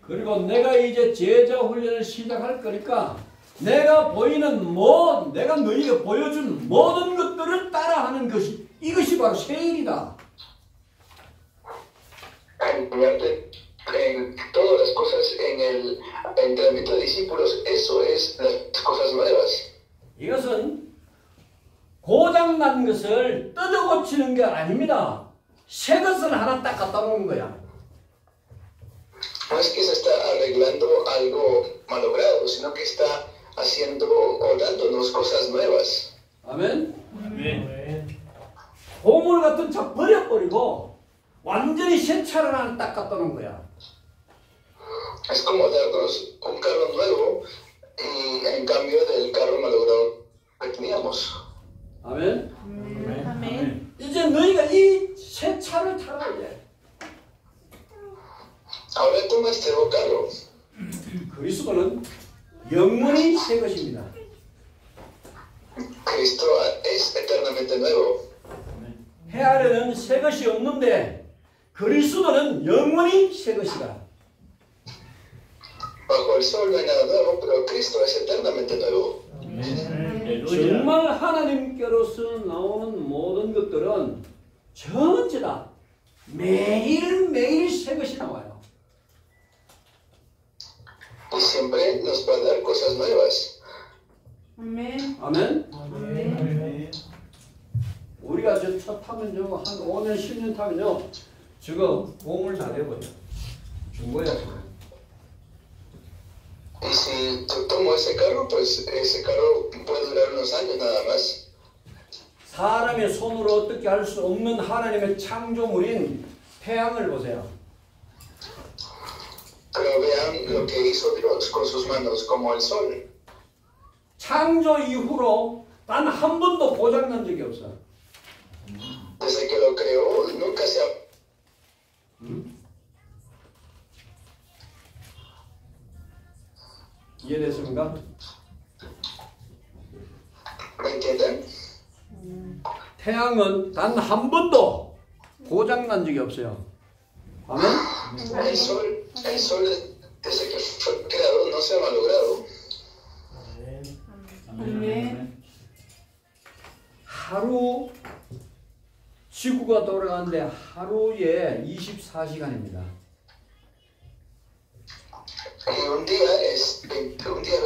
그리고 내가 이제 제자 훈련을 시작할 거니까 내가 너희에게 보여준 모든 것들을 따라하는 것이 이것이 바로 새 일이다. Enseñarte en todas las cosas en el entrenamiento de discípulos, eso es las cosas nuevas. 이것은 고장난 것을 뜯어 고치는 게 아닙니다. 새 것을 하나 딱 갖다 놓은 거야. No es que se está arreglando algo malogrado, sino que está haciendo o dándonos cosas nuevas. 아멘. 아멘. 보물 같은 차 버려버리고 완전히 새 차를 하나 딱 갖다 놓은 거야. Es como darnos un carro nuevo y en cambio del carro malogrado que teníamos. 아멘. 아멘. 이제 너희가 이 새 차를 타라 이제. Ahora toma este nuevo carro. 그리스도는 영원히 새 것입니다. Cristo es eternamente nuevo. 해 아래는 새 것이 없는데 그리스도는 영원히 새 것이다. Bajo el sol no hay nada nuevo, pero Cristo es eternamente nuevo. 할렐루야. 정말 하나님께로서 나오는 모든 것들은 전체 다 매일매일 새 것이 나와요. Y siempre nos va a dar cosas nuevas. Amén. 아멘. 아멘. 우리가 저 차 타면요, 한 5년, 10년 타면요, 저거 공을 다 내버려. 준 거야, 저거. Y si tomo ese carro, pues ese carro puede durar unos años nada más. 사람의 손으로 어떻게 할 수 없는 하나님의 창조물인 태양을 보세요. Pero vean lo que hizo Dios con sus manos, como el sol. 창조 이후로 단 한 번도 고장난 적이 없어. Desde que lo creó, nunca se ha... 이해됐습니까? ¿Me entienden? 태양은 단 한 번도 고장난 적이 없어요. 아멘? El sol, desde que fue creado, no se ha malogrado. Amén. 하루 지구가 돌아가는데 하루에 24시간입니다. Y un día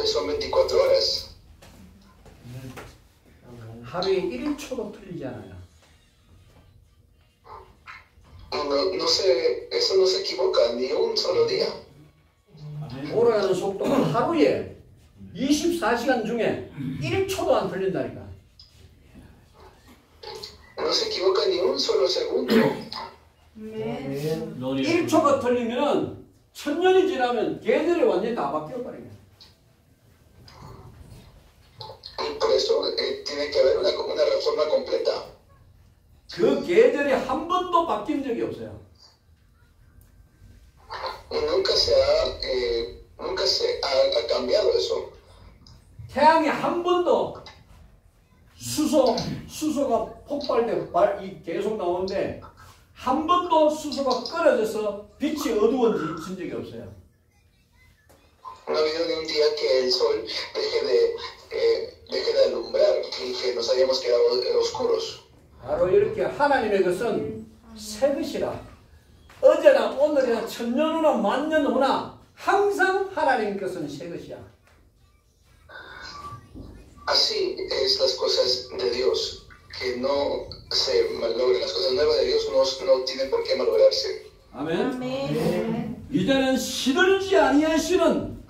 son 24 horas. 하루에 1초도 틀리지 않아요. Y eso no se equivoca ni un solo día. 돌아가는 속도가 하루에 24시간 중에 1초도 안 틀린다니까. No se equivoca ni un solo segundo. Amén. 1초가 틀리면 1000년이 지나면 계절이 완전히 다 바뀌어버려요. Y por eso tiene que haber una reforma completa. 그 계절이 한 번도 바뀐 적이 없어요. Y nunca se ha cambiado eso. 태양이 한 번도 수소가 폭발되고 계속 나오는데 한 번도 수소가 끓어져서 빛이 어두워진 적이 없어요. No ha habido ni un día que el sol deje de alumbrar y que nos hayamos quedado oscuros. 바로 이렇게 하나님의 것은 새 것이라 어제나 오늘이나 천년 후나 만년 후나 항상 하나님 것은 새 것이야. Así es las cosas de Dios, que no se malogran. Las cosas nuevas de Dios no tienen por qué malograrse. 아멘. Amén. 이제는 시들지 아니하시는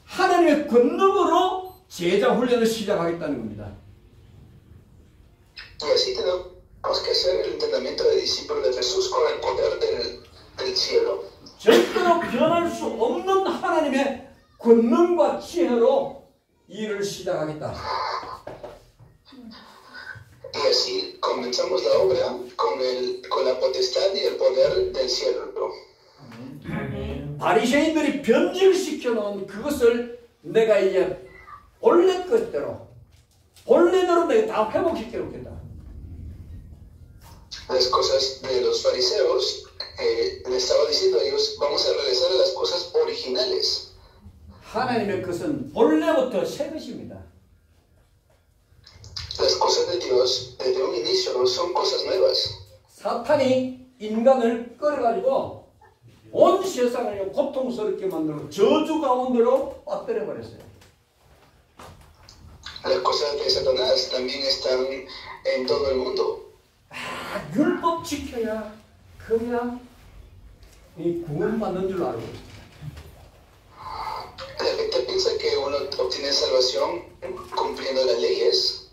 하나님의 권능으로 제자 훈련을 시작하겠다는 겁니다. Y así tenemos que hacer el entrenamiento de discípulos de Jesús con el poder del cielo. 절대로 변할 수 없는 하나님의 권능과 지혜로 일을 시작하겠다. Y así comenzamos la obra con la potestad y el poder del cielo. 바리새인들이 변질시켜 놓은 그것을 내가 이제 본래 것대로 본래대로 내가 다 회복시켜 놓겠다. Las cosas de los fariseos, le estaba diciendo a ellos, vamos a regresar a las cosas originales. 하나님의 것은 본래부터 새 것입니다. Las cosas de Dios, desde un inicio, son cosas nuevas. 사탄이 인간을 끌어가지고 온 세상을 고통스럽게 만들고 저주 가운데로 빠뜨려 버렸어요. Las cosas de Satanás también están en todo el mundo. 율법 지켜야 그냥 이 구원받는 줄 알고 있어요. La gente piensa que uno obtiene salvación cumpliendo las leyes.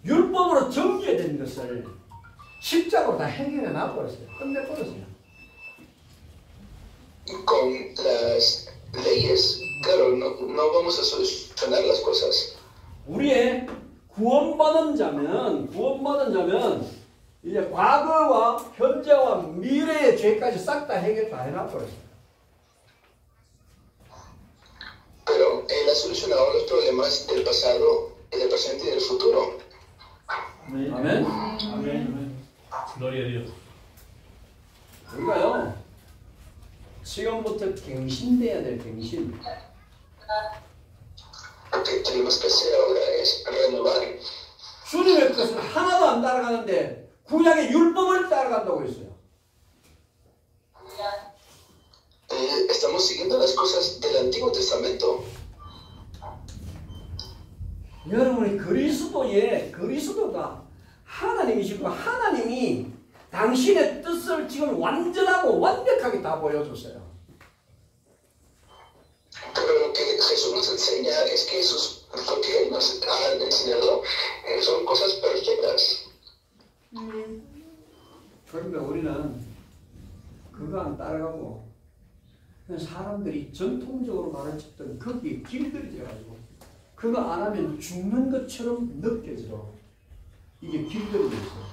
율법으로 정죄된 것을 십자가로 다 해결해 놔버렸어요. 끝내버렸어요. Con las leyes, claro, no vamos a solucionar las cosas. 우리의 구원받은 자면 이제 과거와 현재와 미래의 죄까지 싹 다 해결 다 해놔버렸어요. Pero Él ha solucionado los problemas del pasado, del presente y del futuro. 아멘. 아멘. Gloria a Dios. 우리가요 지금부터 갱신돼야 될 갱신. Lo que tenemos que hacer ahora es renovar. 주님의 것은 하나도 안 따라가는데 구약의 율법을 따라간다고 했어요. Estamos siguiendo las cosas del Antiguo Testamento. 여러분이 그리스도가 하나님이시고 하나님이 당신의 뜻을 지금 완전하고 완벽하게 다 보여줬어요. Pero lo que Jesús nos enseña es que lo que Él nos ha enseñado son cosas perfectas. 그런데 우리는 그거 안 따라가고 사람들이 전통적으로 가르쳤던 거기에 길들여가지고 그거 안 하면 죽는 것처럼 느껴져. 이게 길들여져 있어요.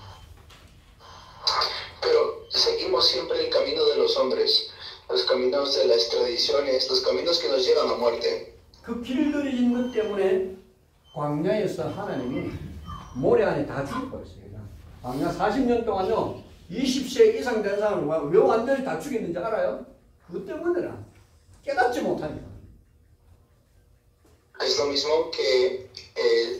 Pero seguimos siempre el camino de los hombres, los caminos de las tradiciones, los caminos que nos llevan a muerte. 그 길들여진 것 때문에 광야에서 하나님이 모래 안에 다 죽여버렸어요. 광야 40년 동안요 20세 이상 된 사람을 왜 완전히 다 죽였는지 알아요? 그것 때문에라. 깨닫지 못하니까. Es lo mismo que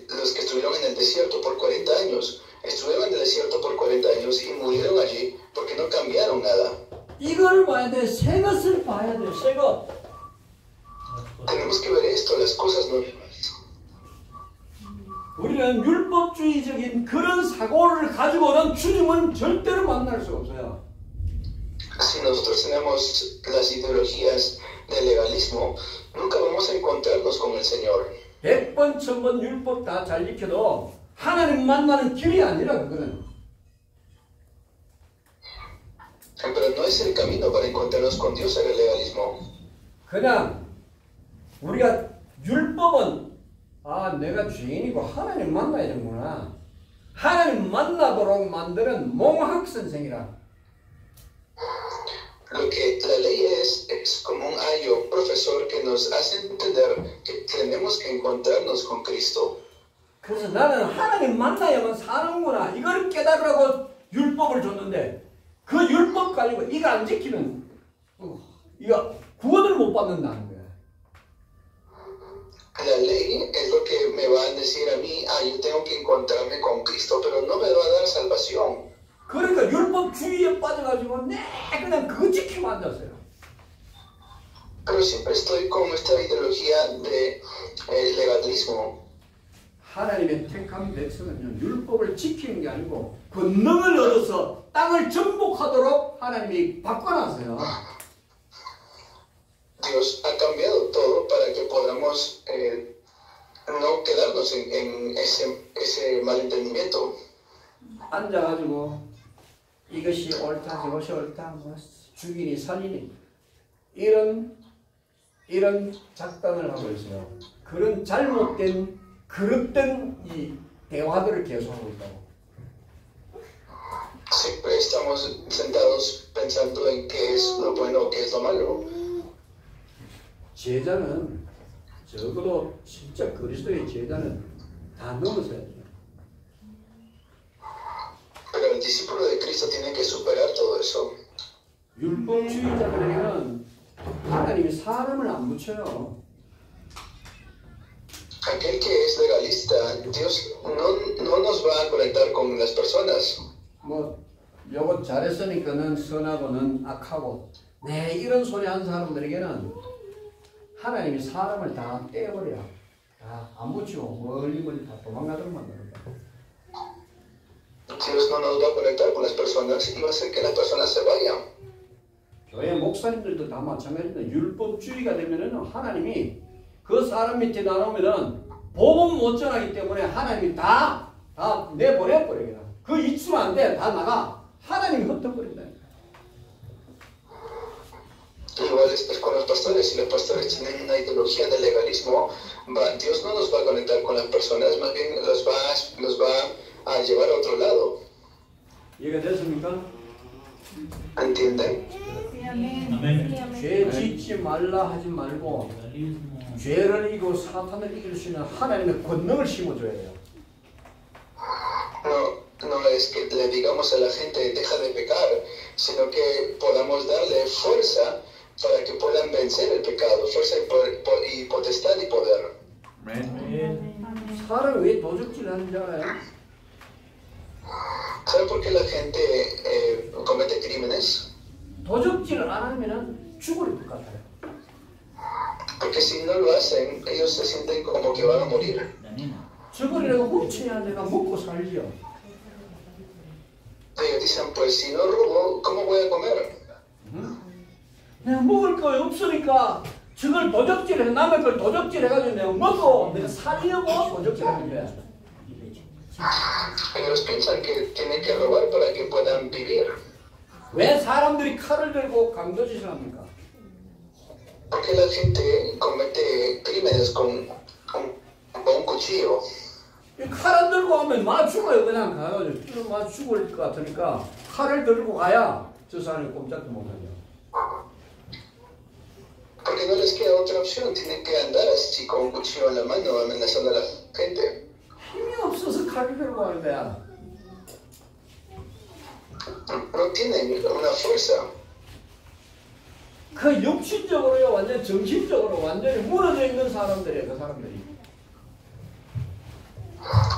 los que estuvieron en el desierto por 40 años. Estuvieron en el desierto por 40 años y murieron allí porque no cambiaron nada. 이걸 봐야 돼. 새 것을 봐야 돼. 새 것. Tenemos que ver esto, las cosas nuevas. 우리는 율법주의적인 그런 사고를 가지고는 주님은 절대로 만날 수 없어요. Si nosotros tenemos las ideologías del legalismo, nunca vamos a encontrarnos con el Señor. 100번, 1000번 율법 다 잘 지켜도 하나님 만나는 길이 아니라 그거는. Pero no es el camino para encontrarnos con Dios en el legalismo. 그냥 우리가 율법은 내가 죄인이고 하나님 만나야 되는구나. 하나님 만나도록 만드는 몽학선생이라. Lo que la ley es como un ayo, un profesor que nos hace entender que tenemos que encontrarnos con Cristo. 그래서 나는 하나님 만나야만 사는구나. 이걸 깨달으라고 율법을 줬는데 그 율법 가지고 이거 안 지키면 이거 구원을 못 받는다는 거야. La ley es lo que me va a decir a mí, yo tengo que encontrarme con Cristo, pero no me va a dar salvación. 그러니까 율법주의에 빠져가지고 그냥 그거 지키고 앉았어요. Pero siempre estoy con esta ideología de legalismo. 하나님의 택한 백성은요, 율법을 지키는 게 아니고 권능을 얻어서 땅을 정복하도록 하나님이 바꿔놨어요. Dios ha cambiado todo para que podamos no quedarnos en ese malentendimiento. 앉아가지고 이것이 옳다, 저것이 옳다, 뭐 죽이니 살리니 이런 작단을 하고 있어요. 그런 잘못된 그릇된 이 대화들을 계속하고 있다고. Siempre estamos sentados pensando en qué es lo bueno, qué es lo malo. 제자는 적어도 진짜 그리스도의 제자는 다 넘어서야죠. Pero el discípulo de Cristo tiene que superar todo eso. 율법주의자들에게는 하나님이 사람을 안 붙여요. Aquel que es legalista, Dios no nos va a conectar con las personas. 뭐 요거 잘했으니까는 선하고는 악하고 이런 소리 하는 사람들에게는 하나님이 사람을 다 떼어버려. 다 안 붙이고 멀리 다 도망가도록 만듭니다. Dios no nos va a conectar con las personas y va a hacer que las personas se vayan. 교회 목사님들도 다 마찬가지입니다. 율법주의가 되면은 하나님이 그 사람 밑에 나오면은 복음 못 전하기 때문에 하나님이 다 내보내버려요. 그 있으면 안 돼. 다 나가. 하나님이 흩어버린다. Igual es con los pastores. Si los pastores tienen una ideología de legalismo, Dios no nos va a conectar con las personas, más bien los va a llevar a otro lado. 이해가 됐습니까? ¿Entienden? 아멘. 죄 짓지 말라 하지 말고 죄를 이기고 사탄을 이길 수 있는 하나님의 권능을 심어줘야 돼요. No es que le digamos a la gente deja de pecar, sino que podamos darle fuerza para que puedan vencer el pecado, fuerza y potestad y poder. Amén. 사람이 왜 도적질 하는지 알아요? ¿Saben por qué la gente comete crímenes? 도적질을 안 하면은 죽을 것 같아요. Porque si no lo hacen, ellos se sienten como que van a morir. 저걸 내가 훔쳐야 내가 먹고 살지요. Ellos dicen, pues si no robo, ¿cómo voy a comer? 내가 먹을 거 없으니까 저걸 도적질해 남의 걸 도적질해가지고 내가 먹고 내가 살려고 도적질하는 거야. Ellos piensan que tienen que robar para que puedan vivir. 왜 사람들이 칼을 들고 강도짓을 합니까? Porque la gente comete crímenes con un cuchillo. 이 칼을 들고 하면 맞추고요. 그냥 가가지고 맞 죽을 것 같으니까 칼을 들고 가야 저 사람이 꼼짝도 못하죠. Porque no les queda otra opción, tienen que andar así con un cuchillo en la mano amenazando a la gente. 힘이 없어서 칼을 들고 가는 거야. No tienen una fuerza. 그 육신적으로요, 완전 정신적으로 완전히 무너져 있는 사람들이에요. 그 사람들이.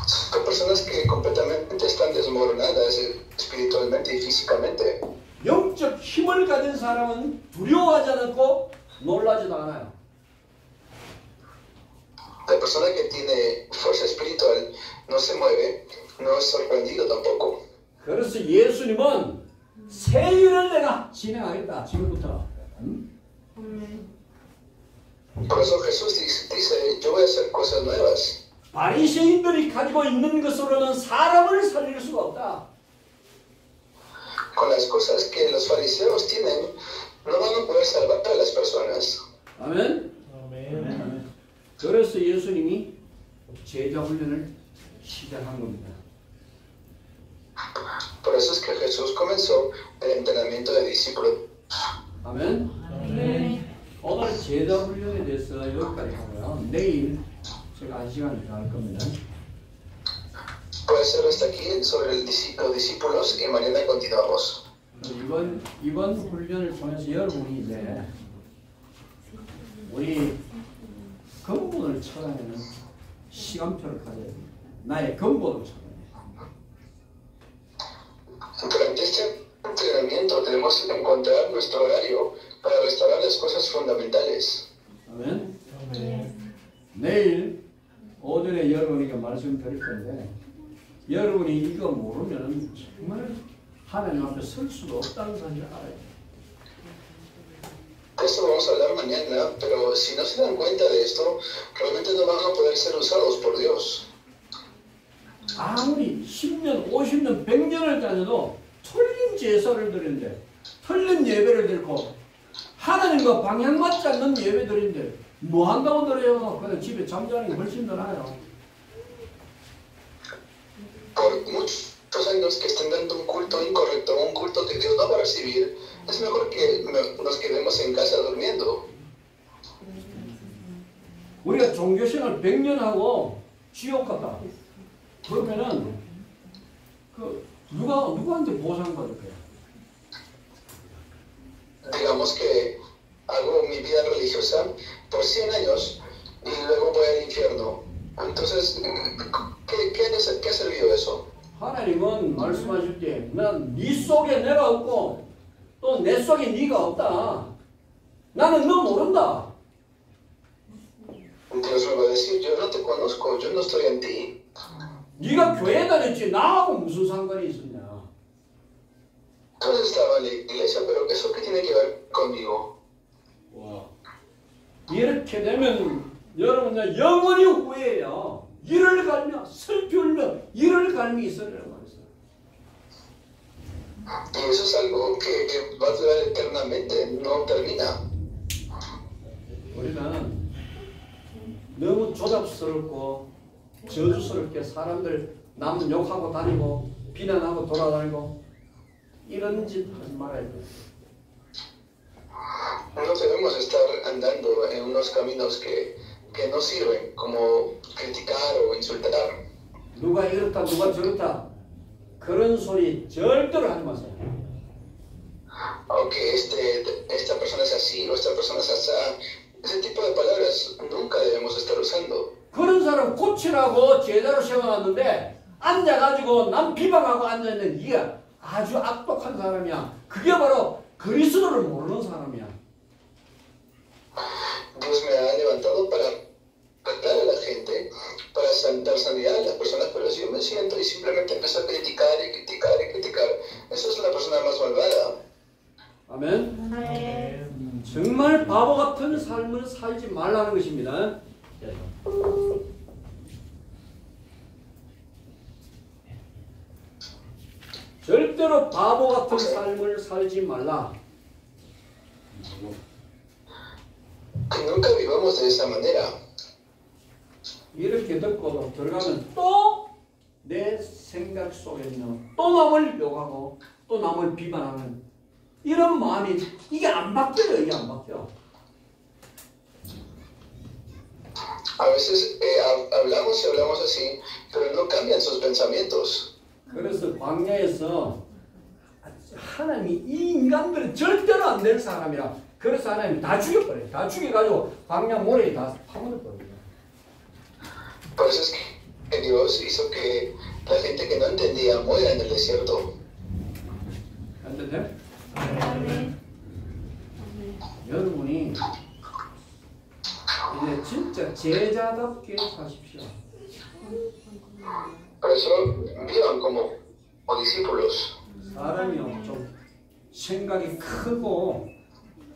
Son personas que completamente están desmoronadas espiritualmente y físicamente. 영적 힘을 가진 사람은 두려워하지 않고 놀라지도 않아요. La persona que tiene fuerza espiritual no se mueve, no es sorprendido tampoco. 그래서 예수님은 새 일을 내가 진행하겠다. 지금부터. Por eso Jesús dice, yo voy a hacer cosas nuevas. 바리새인들이 가지고 있는 것으로는 사람을 살릴 수가 없다. Con las cosas que los fariseos tienen, no van a poder salvar a las personas. 아멘. Amén. 그래서 예수님이 제자 훈련을 시작한 겁니다. Por eso es que Jesús comenzó el entrenamiento de discípulos. 아멘. Amén. 오늘 제자 훈련에 대해서 여기까지 하고요. 내일 제가 한 시간을 더 할 겁니다. Puede ser hasta aquí sobre los discípulos y mañana continuamos. 이번 훈련을 통해서 여러분이 이제 우리 근본을 찾아내는 시간표를 가져야 됩니다. 나의 근본을 찾아내는. Durante este entrenamiento tenemos que encontrar nuestro horario para restaurar las cosas fundamentales. 아멘. Amén. 내일 오전에 여러분에게 말씀드릴 건데 여러분이 이거 모르면 정말 하나님 앞에 설 수가 없다는 사실을 알아야 돼요. De esto vamos a hablar mañana, pero si no se dan cuenta de esto, realmente no van a poder ser usados por Dios. 아무리 10년, 50년, 100년을 다녀도 틀린 제사를 드리는데 틀린 예배를 드리고 하나님과 방향 맞지 않는 예배 드리는데 뭐 한다고 드려요? 그냥 집에 잠자는 게 훨씬 더 나아요. Por muchos años que estén dando un culto incorrecto, un culto que Dios no va a recibir, es mejor que nos quedemos en casa durmiendo. 우리가 종교생활 100년 하고 지옥 갔다. 그러면은 그 누구한테 보상받을 거야? Digamos que hago mi vida religiosa por 100 años y luego voy al infierno. Entonces, ¿qué ha servido eso? 하나님은 말씀하실 때 난 네 속에 내가 없고 또 내 속에 네가 없다. 나는 너 모른다. Dios me va a decir, yo no te conozco, yo no estoy en ti. 네가 교회 다녔지 나하고 무슨 상관이 있었냐. Tú has estado en la iglesia, pero ¿eso qué tiene que ver conmigo? 와. 이렇게 되면 여러분은 영원히 후회해요. 이를 갈며 슬피 울며 이를 갈미 있으리라고 말했어요. Y eso es algo que va a durar eternamente, no termina. 우리는 너무 조잡스럽고 저주스럽게 사람들 남 욕하고 다니고 비난하고 돌아다니고 이런 짓 하지 말아야 돼요. No debemos estar andando en unos caminos que no sirven, como criticar o insultar. 누가 이렇다 누가 저렇다 그런 소리 절대로 하지 마세요. Aunque esta persona es así o esta persona es así, ese tipo de palabras nunca debemos estar usando. 그런 사람 고치라고 제자로 세워놨는데 앉아가지고 남 비방하고 앉아있는 이게 아주 악독한 사람이야. 그게 바로 그리스도를 모르는 사람이야. Dios me ha levantado para tratar a la gente, para dar sanidad a las personas, pero si yo me siento y simplemente empiezo a criticar y criticar y criticar, esa es la persona más malvada. 아멘. 아멘. 정말 바보 같은 삶을 살지 말라는 것입니다. 절대로 바보 같은 삶을 살지 말라. Que nunca vivamos de esa manera. 이렇게 듣고 들어가면 또 내 생각 속에는 또 남을 욕하고 또 남을 비판하는 이런 마음이 이게 안 바뀌어요. 이게 안 바뀌어. A veces hablamos y hablamos así, pero no cambian sus pensamientos. 그래서 광야에서 하나님이 이 인간들은 절대로 안 될 사람이라 그래서 하나님이 다 죽여버려요. 다 죽여가지고 광야 모래에 다 파묻어버려요. Por eso es que Dios hizo que la gente que no entendía muera en el desierto. 안되네? 아멘. 여러분이 이제 진짜 제자답게 사십시오. Por eso vivan como discípulos. 사람이요 좀 생각이 크고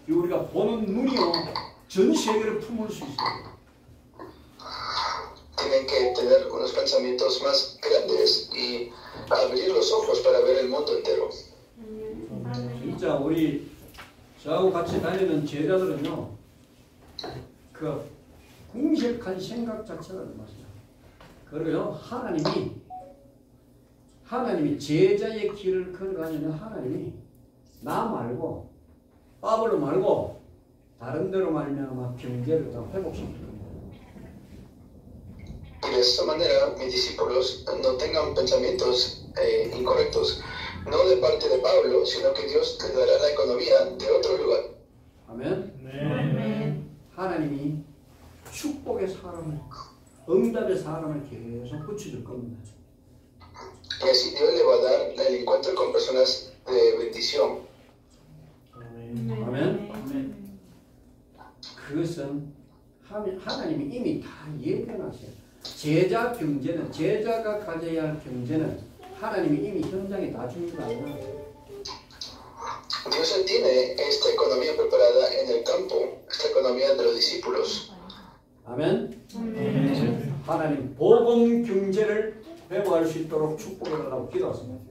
우리가 보는 눈이요 전 세계를 품을 수 있어요. Tienen que tener unos pensamientos más grandes y abrir los ojos para ver el mundo entero. 진짜 우리 저하고 같이 다니는 제자들은요 그 궁색한 생각 자체가 맞아요. 그리고요 하나님이 제자의 길을 걸어가면 하나님이 나 말고 바울로 말고 다른 데로 말미암아 경제를 다 회복시키는 거예요. Y de esta manera mis discípulos no tengan pensamientos incorrectos, no de parte de Pablo, sino que Dios les dará la economía de otro lugar. 아멘. 아멘. 하나님이 축복의 사람을 응답의 사람을 계속 붙여줄 겁니다. Y así Dios le va a dar el encuentro con personas de bendición. 아멘. 아멘. 그것은 하나님이 이미 다 예견하세요. 제자 경제는 제자가 가져야 할 경제는 하나님이 이미 현장에 다 준비가 아니라 Dios ya tiene esta economía preparada en el campo, esta economía de los discípulos. 아멘. 아멘. 하나님 복음 경제를 회복할 수 있도록 축복해 달라고 기도하십니다.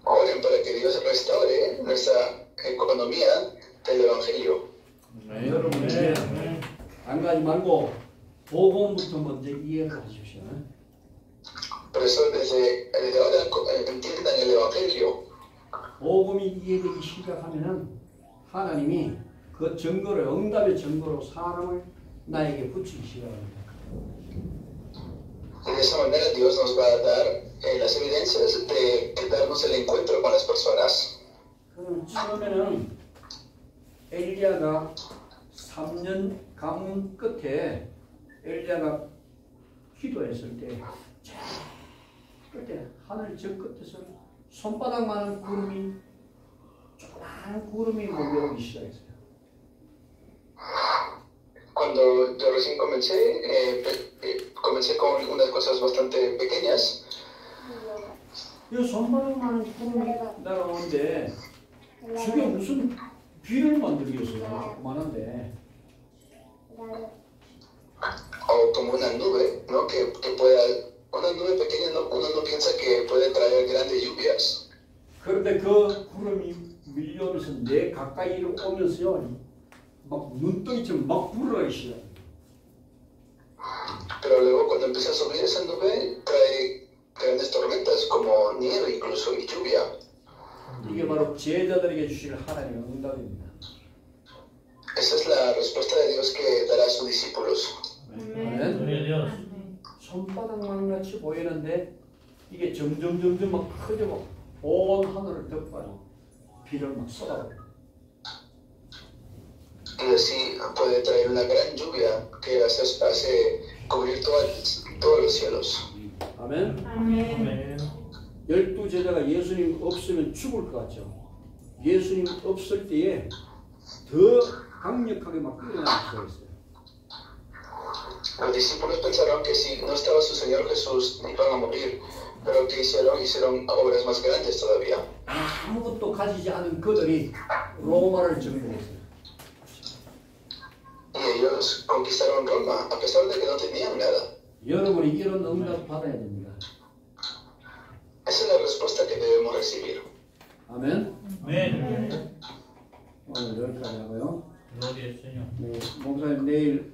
Oren para que Dios restaure nuestra economía del Evangelio. 여러분 이제 안 가지 말고 복음부터 먼저 이해를 하십시오. Por eso desde ahora entiendan el Evangelio. 복음이 이해되기 시작하면은 하나님이 그 증거를 응답의 증거로 사람을 나에게 붙이기 시작합니다. Y de esa manera Dios nos va a dar las evidencias de darnos el encuentro con las personas. 그럼 처음에는 엘리야가 3년 가뭄 끝에 엘리야가 기도했을 때 그때 하늘 저 끝에서 손바닥만한 구름이 조그만 구름이 몰려오기 시작했어요. Cuando yo recién comencé con unas cosas bastante pequeñas. 이 손바닥만한 구름이 날아오는데 저게 무슨 비를 만들겠어요? 그만한데. O como una nube, ¿no? Que pueda, una nube pequeña, no, uno no piensa que puede traer grandes lluvias. 그런데 그 구름이 밀려오면서 내 가까이 오면서요, 막 눈덩이처럼 막 불어가기 시작해요. Pero luego cuando empieza a subir esa nube, trae grandes tormentas, como nieve incluso y lluvia. 이게 바로 제자들에게 주실 하나님의 응답입니다. Esa es la respuesta de Dios que dará a sus discípulos. 아멘. 손바닥만 같이 보이는데 이게 점점 막 커지고 온 하늘을 덮어요. 비를 막 쏟아버려요. y así puede traer una gran lluvia que hace cubrir todos los cielos. 아멘. 아멘. 12제자가 예수님 없으면 죽을 것 같죠. 예수님 없을 때에 더 강력하게 막 일어나기 시작했어요. Los discípulos pensaron que si no estaba su Señor Jesús iban a morir, pero ¿qué hicieron? Hicieron obras más grandes todavía. 아무것도 가지지 않은 그들이 로마를 점령했어요. Y ellos conquistaron Roma a pesar de que no tenían nada. 여러분이 이런 응답 받아야 됩니다. Esa es la respuesta que debemos recibir. 아멘. 아멘. 오늘 여기까지 하고요. Gloria al Señor. 네, 목사님 내일